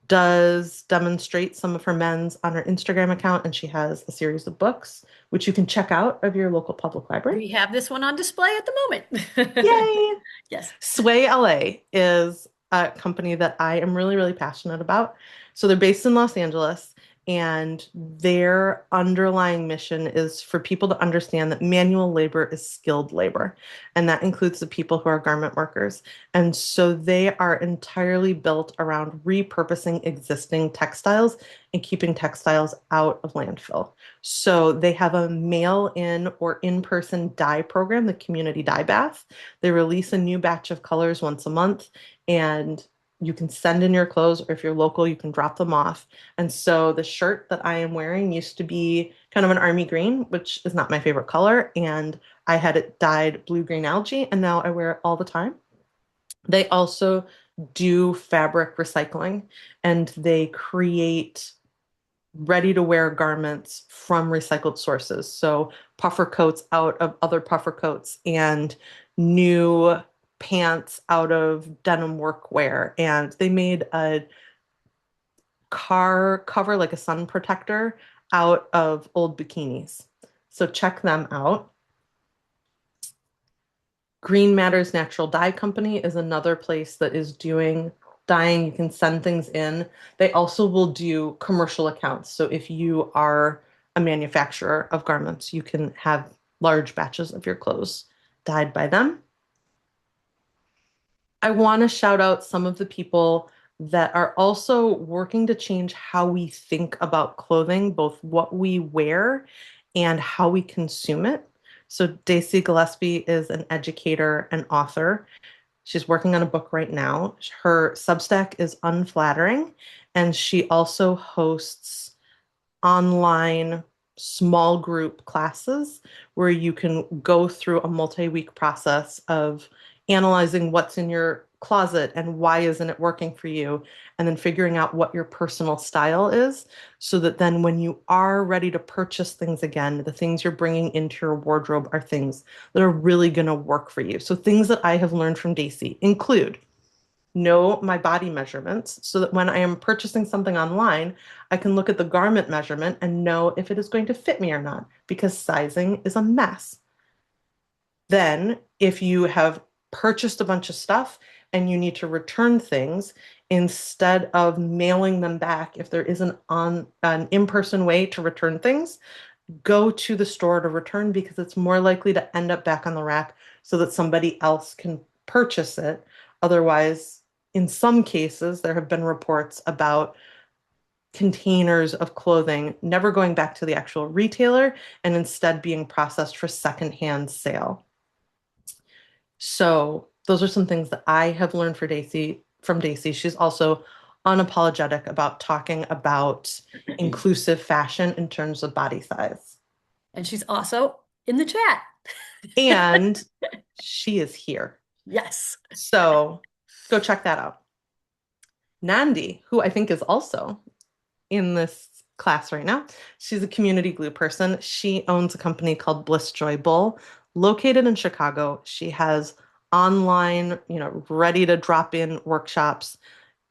does demonstrate some of her mends on her Instagram account, and she has a series of books, which you can check out of your local public library. We have this one on display at the moment. Yay! Yes. Sway LA is a company that I am really, really passionate about. So they're based in Los Angeles, and their underlying mission is for people to understand that manual labor is skilled labor, and that includes the people who are garment workers. And so they are entirely built around repurposing existing textiles and keeping textiles out of landfill. So they have a mail-in or in-person dye program, the community dye bath. They release a new batch of colors once a month, and you can send in your clothes, or if you're local, you can drop them off. And so the shirt that I am wearing used to be kind of an army green, which is not my favorite color, and I had it dyed blue-green algae, and now I wear it all the time. They also do fabric recycling, and they create ready to wear garments from recycled sources. So puffer coats out of other puffer coats, and new pants out of denim workwear. And they made a car cover, like a sun protector, out of old bikinis. So check them out. Green Matters Natural Dye Company is another place that is doing dyeing. You can send things in. They also will do commercial accounts. So if you are a manufacturer of garments, you can have large batches of your clothes dyed by them. I want to shout out some of the people that are also working to change how we think about clothing, both what we wear and how we consume it. So Daisy Gillespie is an educator and author. She's working on a book right now. Her Substack is Unflattering, and she also hosts online small group classes where you can go through a multi-week process of analyzing what's in your closet and why isn't it working for you, and then figuring out what your personal style is, so that then when you are ready to purchase things again, the things you're bringing into your wardrobe are things that are really going to work for you. So things that I have learned from Daisy include know my body measurements so that when I am purchasing something online, I can look at the garment measurement and know if it is going to fit me or not, because sizing is a mess. Then, if you have purchased a bunch of stuff and you need to return things, instead of mailing them back, if there isn't an in-person way to return things, go to the store to return because it's more likely to end up back on the rack so that somebody else can purchase it. Otherwise, in some cases, there have been reports about containers of clothing never going back to the actual retailer and instead being processed for secondhand sale. So those are some things that I have learned from Daisy. She's also unapologetic about talking about inclusive fashion in terms of body size. And she's also in the chat. And she is here. Yes. So go check that out. Nandi, who I think is also in this class right now, she's a community glue person. She owns a company called Bliss Joy Bull, located in Chicago. She has online, ready to drop in workshops,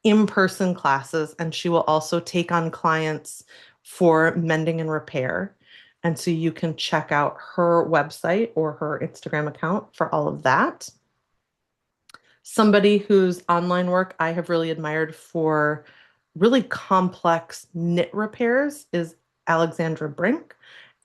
in-person classes, and she will also take on clients for mending and repair. And so you can check out her website or her Instagram account for all of that. Somebody whose online work I have really admired for really complex knit repairs is Alexandra Brink.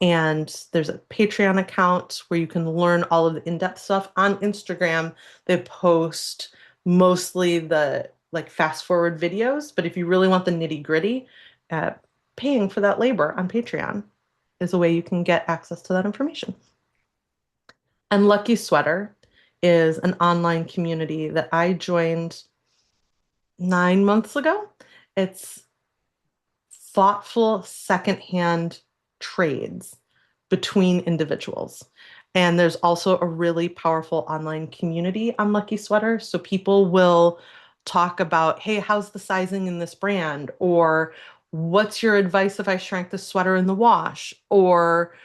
And there's a Patreon account where you can learn all of the in-depth stuff. On Instagram, they post mostly the like fast forward videos. But if you really want the nitty gritty, uh, paying for that labor on Patreon is a way you can get access to that information. And Lucky Sweater is an online community that I joined 9 months ago. It's thoughtful secondhand trades between individuals. And there's also a really powerful online community on Lucky Sweater. So people will talk about, hey, how's the sizing in this brand? Or what's your advice if I shrank the sweater in the wash? Or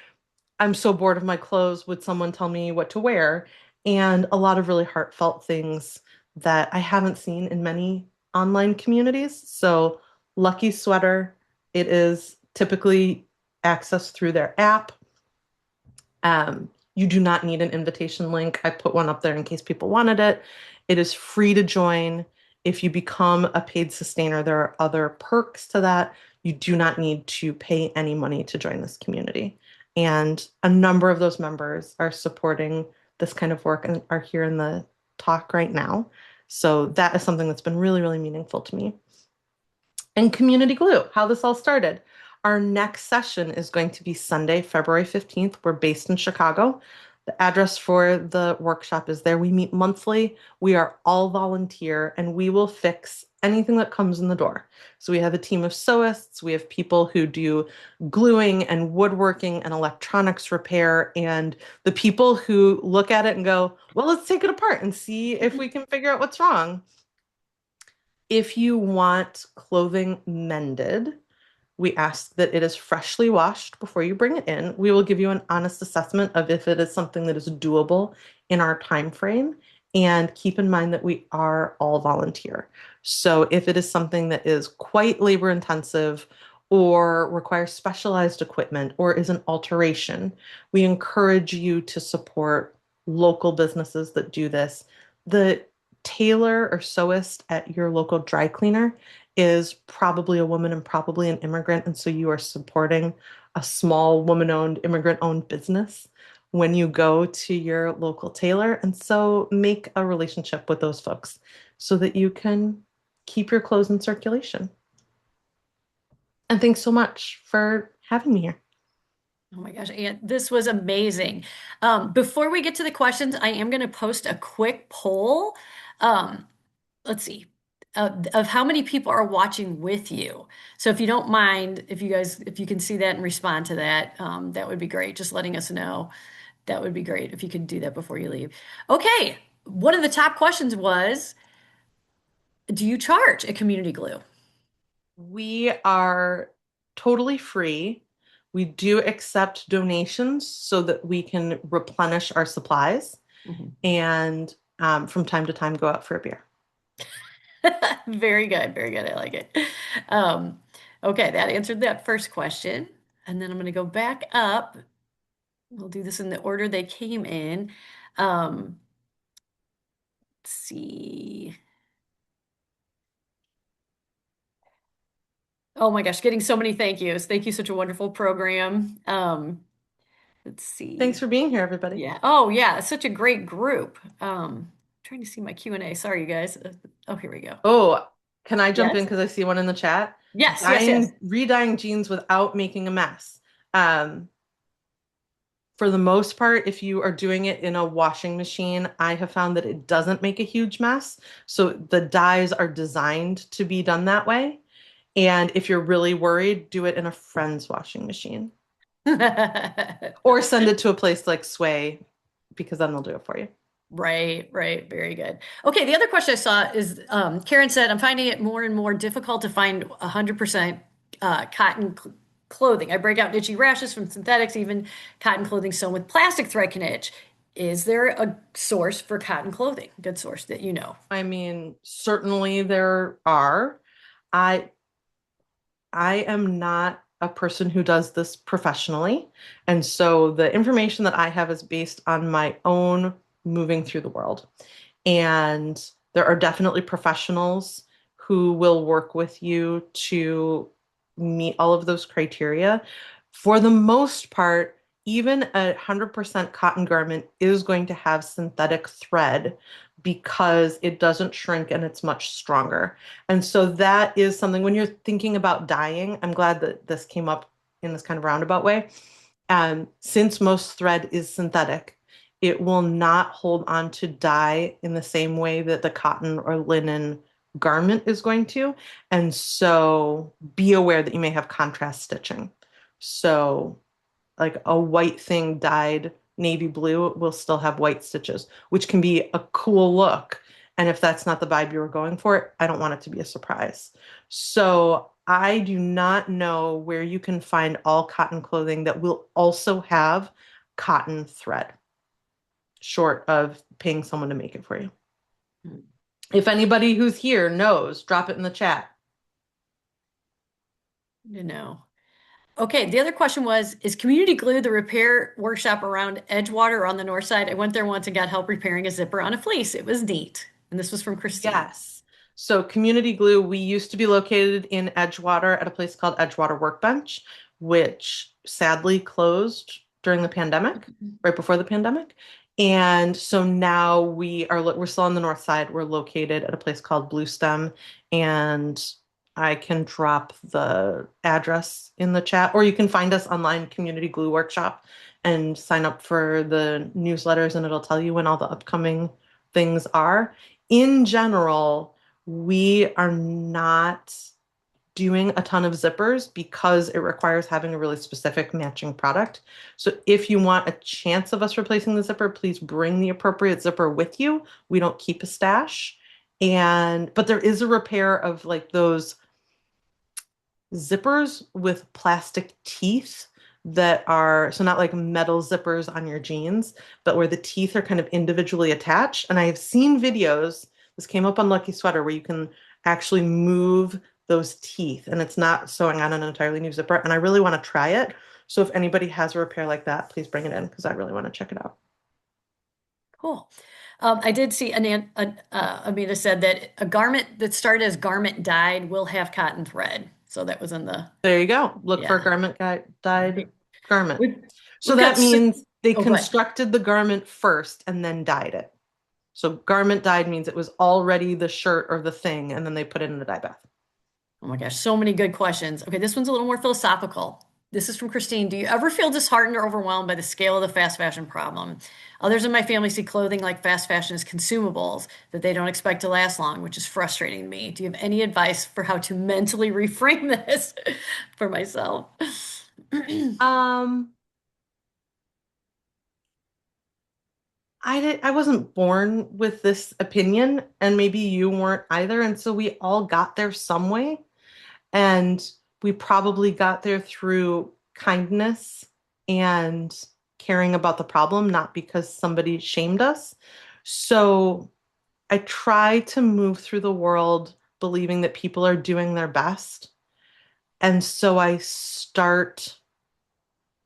I'm so bored of my clothes. Would someone tell me what to wear? And a lot of really heartfelt things that I haven't seen in many online communities. So, Lucky Sweater, it is typically accessed through their app. You do not need an invitation link. I put one up there in case people wanted it. It is free to join. If you become a paid sustainer, there are other perks to that. You do not need to pay any money to join this community. And a number of those members are supporting this kind of work and are here in the talk right now. So that is something that's been really, really meaningful to me. And Community Glue, how this all started. Our next session is going to be Sunday, February 15th. We're based in Chicago. The address for the workshop is there. We meet monthly. We are all volunteer and we will fix anything that comes in the door. So we have a team of sewists. We have people who do gluing and woodworking and electronics repair, and the people who look at it and go, well, let's take it apart and see if we can figure out what's wrong. If you want clothing mended, we ask that it is freshly washed before you bring it in. We will give you an honest assessment of if it is something that is doable in our time frame. And keep in mind that we are all volunteer. So if it is something that is quite labor intensive or requires specialized equipment or is an alteration, we encourage you to support local businesses that do this. The tailor or sewist at your local dry cleaner is probably a woman and probably an immigrant. And so you are supporting a small woman-owned, immigrant-owned business when you go to your local tailor. And so make a relationship with those folks so that you can keep your clothes in circulation. And thanks so much for having me here. Oh my gosh, Ann, this was amazing. Before we get to the questions, I am going to post a quick poll. Um, let's see, of how many people are watching with you. So if you don't mind, if you can see that and respond to that, that would be great. Just letting us know. That would be great if you could do that before you leave. Okay, one of the top questions was, do you charge a community glue? We are totally free. We do accept donations so that we can replenish our supplies Mhm. and from time to time go out for a beer. Very good, very good. I like it. Um, okay, that answered that first question. And then I'm going to go back up. We'll do this in the order they came in. Um, let's see. Oh my gosh, getting so many thank yous. Thank you, such a wonderful program. Let's Thanks see. for being here, everybody. Yeah. Oh yeah, it's such a great group. Trying to see my Q&A. Sorry, you guys. Oh, here we go. Oh, can I jump in Yes. because I see one in the chat? Yes, yes, yes. Redyeing jeans without making a mess. Um, for the most part, if you are doing it in a washing machine, I have found that it doesn't make a huge mess. So the dyes are designed to be done that way. And if you're really worried, do it in a friend's washing machine or send it to a place like Sway because then they'll do it for you. Right, right. Very good. Okay, the other question I saw is Karen said, I'm finding it more and more difficult to find 100% cotton clothing. I break out itchy rashes from synthetics, even cotton clothing sewn with plastic thread can itch. Is there a source for cotton clothing? Good source that you know. I mean, certainly there are. I I am not a person who does this professionally. And so the information that I have is based on my own moving through the world. And there are definitely professionals who will work with you to meet all of those criteria. For the most part, even a 100% cotton garment is going to have synthetic thread because it doesn't shrink and it's much stronger. And so that is something when you're thinking about dyeing, I'm glad that this came up in this kind of roundabout way. Since most thread is synthetic, it will not hold on to dye in the same way that the cotton or linen garment is going to. And so be aware that you may have contrast stitching. So like a white thing dyed navy blue will still have white stitches, which can be a cool look. And if that's not the vibe you were going for, I don't want it to be a surprise. So I do not know where you can find all cotton clothing that will also have cotton thread, short of paying someone to make it for you. If anybody who's here knows, drop it in the chat. You know. Okay, the other question was, is Community Glue the repair workshop around Edgewater on the north side? I went there once and got help repairing a zipper on a fleece. It was neat. And this was from Christine. Yes. So Community Glue, we used to be located in Edgewater at a place called Edgewater Workbench, which sadly closed during the pandemic, right before the pandemic. And so now we're still on the north side. We're located at a place called Blue Stem, and I can drop the address in the chat, or you can find us online, Community Glue Workshop, and sign up for the newsletters, and it'll tell you when all the upcoming things are. In general, we are not doing a ton of zippers because it requires having a really specific matching product. So if you want a chance of us replacing the zipper, please bring the appropriate zipper with you. We don't keep a stash. But there is a repair of like those zippers with plastic teeth that are so not like metal zippers on your jeans, but where the teeth are kind of individually attached. And I have seen videos, this came up on Lucky Sweater, where you can actually move those teeth and it's not sewing on an entirely new zipper. And I really want to try it. So if anybody has a repair like that, please bring it in because I really want to check it out. Cool. I did see Amita said that a garment that started as garment dyed will have cotton thread. So that was in the, There you go. Look for a yeah. garment guy dyed Right. garment. We've, So we've got, that means they oh, go ahead. constructed the garment first and then dyed it. So garment dyed means it was already the shirt or the thing, and then they put it in the dye bath. Oh my gosh, so many good questions. Okay, this one's a little more philosophical. This is from Christine. Do you ever feel disheartened or overwhelmed by the scale of the fast fashion problem? Others in my family see clothing like fast fashion as consumables that they don't expect to last long, which is frustrating to me. Do you have any advice for how to mentally reframe this for myself? Um, I wasn't born with this opinion, and maybe you weren't either. And so we all got there some way, and we probably got there through kindness and caring about the problem, not because somebody shamed us. So I try to move through the world believing that people are doing their best. And so I start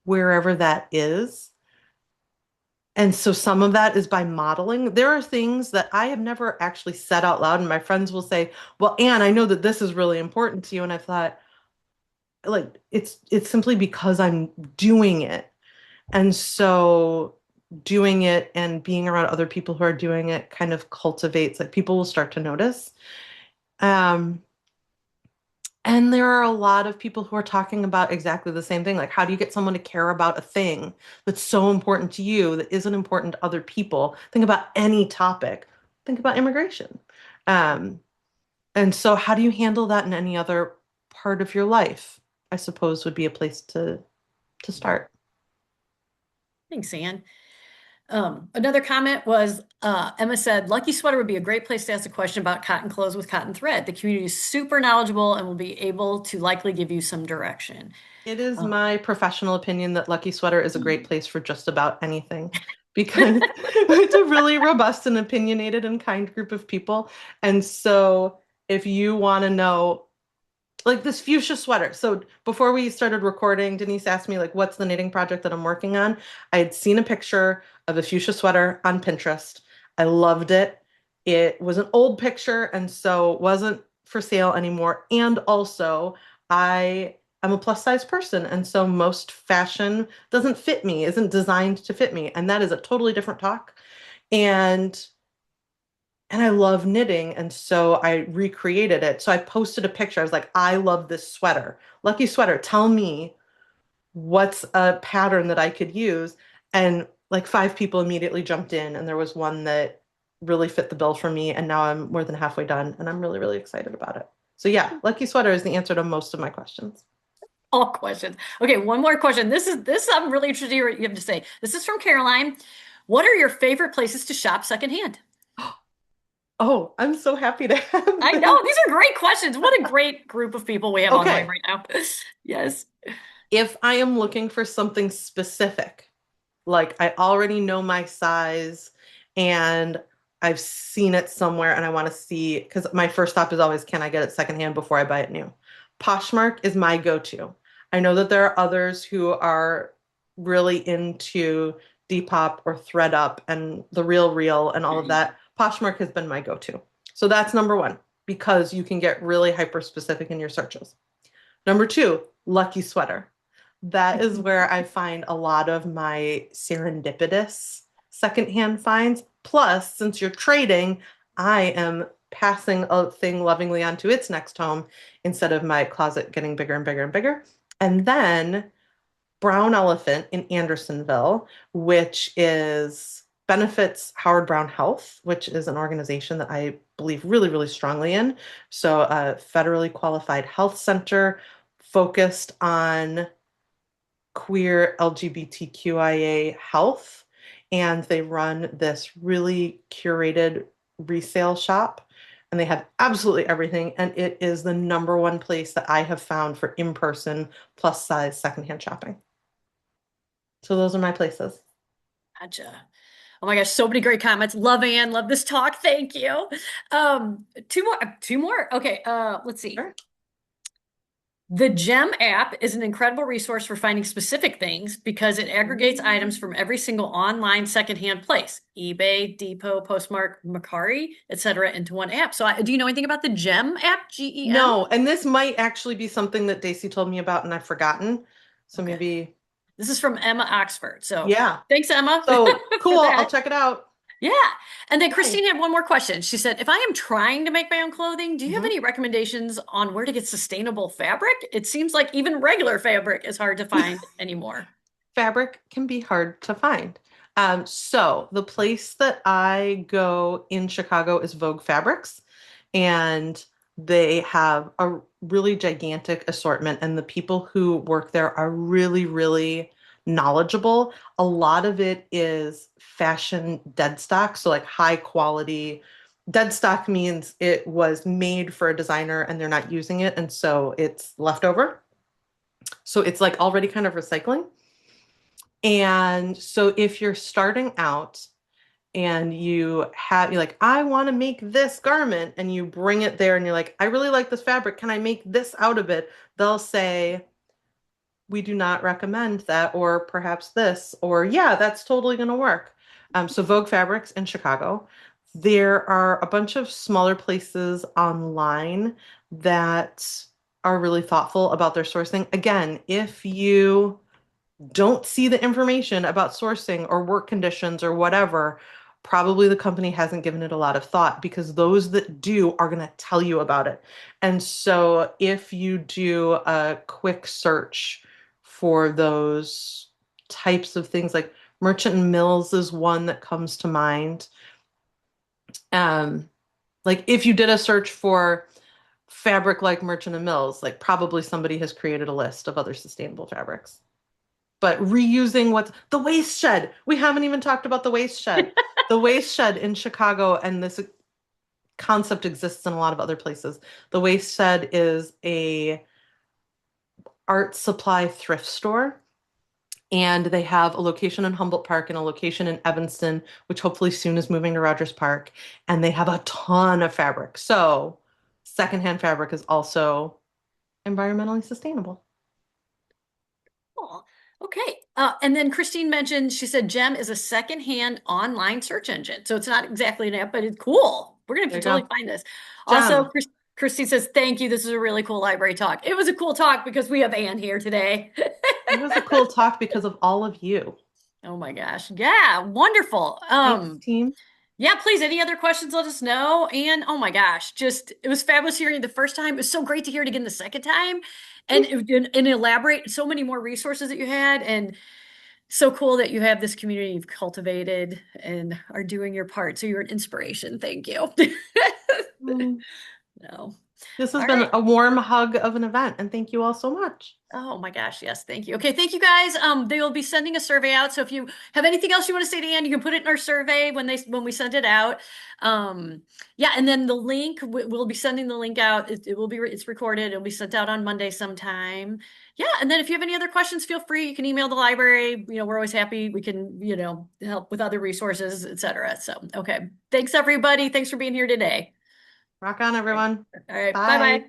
wherever that is. And so some of that is by modeling. There are things that I have never actually said out loud, and my friends will say, "Well, Anne, I know that this is really important to you." And I thought, like, it's simply because I'm doing it. And so doing it and being around other people who are doing it kind of cultivates, like people will start to notice. Um, And there are a lot of people who are talking about exactly the same thing. Like, how do you get someone to care about a thing that's so important to you that isn't important to other people? Think about any topic. Think about immigration. Um, and so, how do you handle that in any other part of your life? I suppose would be a place to start. Thanks, Anne. Another comment was Emma said, Lucky Sweater would be a great place to ask a question about cotton clothes with cotton thread. The community is super knowledgeable and will be able to likely give you some direction. It is Uh, my professional opinion that Lucky Sweater is a great place for just about anything because it's a really robust and opinionated and kind group of people. And so if you want to know, like this fuchsia sweater. So before we started recording, Denise asked me like, what's the knitting project that I'm working on? I had seen a picture of a fuchsia sweater on Pinterest. I loved it. It was an old picture and so wasn't for sale anymore. And also I am a plus size person. And so most fashion doesn't fit me, isn't designed to fit me. And that is a totally different talk. And I love knitting. And so I recreated it. So I posted a picture. I was like, I love this sweater. Lucky sweater, tell me what's a pattern that I could use. And like five people immediately jumped in, and there was one that really fit the bill for me. And now I'm more than halfway done, and I'm really, really excited about it. So yeah, lucky sweater is the answer to most of my questions. all questions. Okay, one more question. This I'm really interested in what you have to say. This is from Caroline. What are your favorite places to shop secondhand? Oh, I'm so happy to have I know this. these are great questions. What a great group of people we have online Okay, right now. Yes. if I am looking for something specific, like I already know my size and I've seen it somewhere and I want to see, because my first stop is always, can I get it secondhand before I buy it new? Poshmark is my go-to. I know that there are others who are really into Depop or ThreadUp and the Real Real and all of that. Poshmark has been my go-to. So that's number one, because you can get really hyper specific in your searches. Number two, Lucky Sweater. That is where I find a lot of my serendipitous secondhand finds. Plus, since you're trading, I am passing a thing lovingly onto its next home instead of my closet getting bigger and bigger and bigger. And then Brown Elephant in Andersonville, which is benefits Howard Brown Health, which is an organization that I believe really, really strongly in. So, a federally qualified health center focused on queer LGBTQIA health. And they run this really curated resale shop. And they have absolutely everything. And it is the number one place that I have found for in-person plus size secondhand shopping. So those are my places. Gotcha. Oh my gosh, so many great comments. Love Anne, love this talk. Thank you. Two more. Okay, let's see. Sure. The GEM app is an incredible resource for finding specific things because it aggregates items from every single online secondhand place, eBay, Depot, Postmark, Mercari, etc., into one app. So, do you know anything about the GEM app? GEM? No, and this might actually be something that Daisy told me about and I've forgotten. So Okay. maybe, This is from Emma Oxford. So, yeah. thanks, Emma, So for cool. I'll that. check it out. Yeah. And then Hi. Christine had one more question. She said, if I am trying to make my own clothing, do you have Mhm. any recommendations on where to get sustainable fabric? It seems like even regular fabric is hard to find anymore. Fabric can be hard to find. So the place that I go in Chicago is Vogue Fabrics, and they have a really gigantic assortment, and the people who work there are really, really knowledgeable. A lot of it is fashion dead stock, so like high quality. Dead stock means it was made for a designer and they're not using it, and so it's leftover. So it's like already kind of recycling. And so if you're starting out and you're like, I want to make this garment, and you bring it there and you're like, I really like this fabric. Can I make this out of it? They'll say, we do not recommend that, or perhaps this, or yeah, that's totally going to work. So Vogue Fabrics in Chicago. There are a bunch of smaller places online that are really thoughtful about their sourcing. Again, if you don't see the information about sourcing or work conditions or whatever, probably the company hasn't given it a lot of thought, because those that do are going to tell you about it. And so if you do a quick search for those types of things, like Merchant and Mills is one that comes to mind. Um, like if you did a search for fabric like Merchant and Mills, like probably somebody has created a list of other sustainable fabrics. But reusing what's the waste shed. We haven't even talked about the waste shed. The waste shed in Chicago, and this concept exists in a lot of other places. The waste shed is a art supply thrift store, and they have a location in Humboldt Park and a location in Evanston, which hopefully soon is moving to Rogers Park. And they have a ton of fabric. So secondhand fabric is also environmentally sustainable. Cool. Okay. And then Christine mentioned, she said GEM is a secondhand online search engine. So it's not exactly an app, but it's cool. We're going to There you totally go. find this. Also, Gem. Christine says, thank you. This is a really cool library talk. It was a cool talk because we have Ann here today. It was a cool talk because of all of you. Oh my gosh. Yeah, wonderful. Thanks, team. Yeah, please, any other questions, let us know. And oh my gosh, just it was fabulous hearing it the first time. It was so great to hear it again the second time. And elaborate so many more resources that you had. And so cool that you have this community you've cultivated and are doing your part. So you're an inspiration. Thank you. Mm. No. This has All been right. a warm hug of an event, and thank you all so much. Oh my gosh, yes, thank you. Okay, thank you guys. They will be sending a survey out. So if you have anything else you want to say to Ann, you can put it in our survey when we send it out. Yeah, and then the link we'll be sending the link out. It will be it's recorded. It'll be sent out on Monday sometime. Yeah, and then if you have any other questions, feel free. You can email the library. We're always happy. We can help with other resources, etc. So okay, thanks everybody. Thanks for being here today. Rock on, everyone. All right, bye Bye. bye.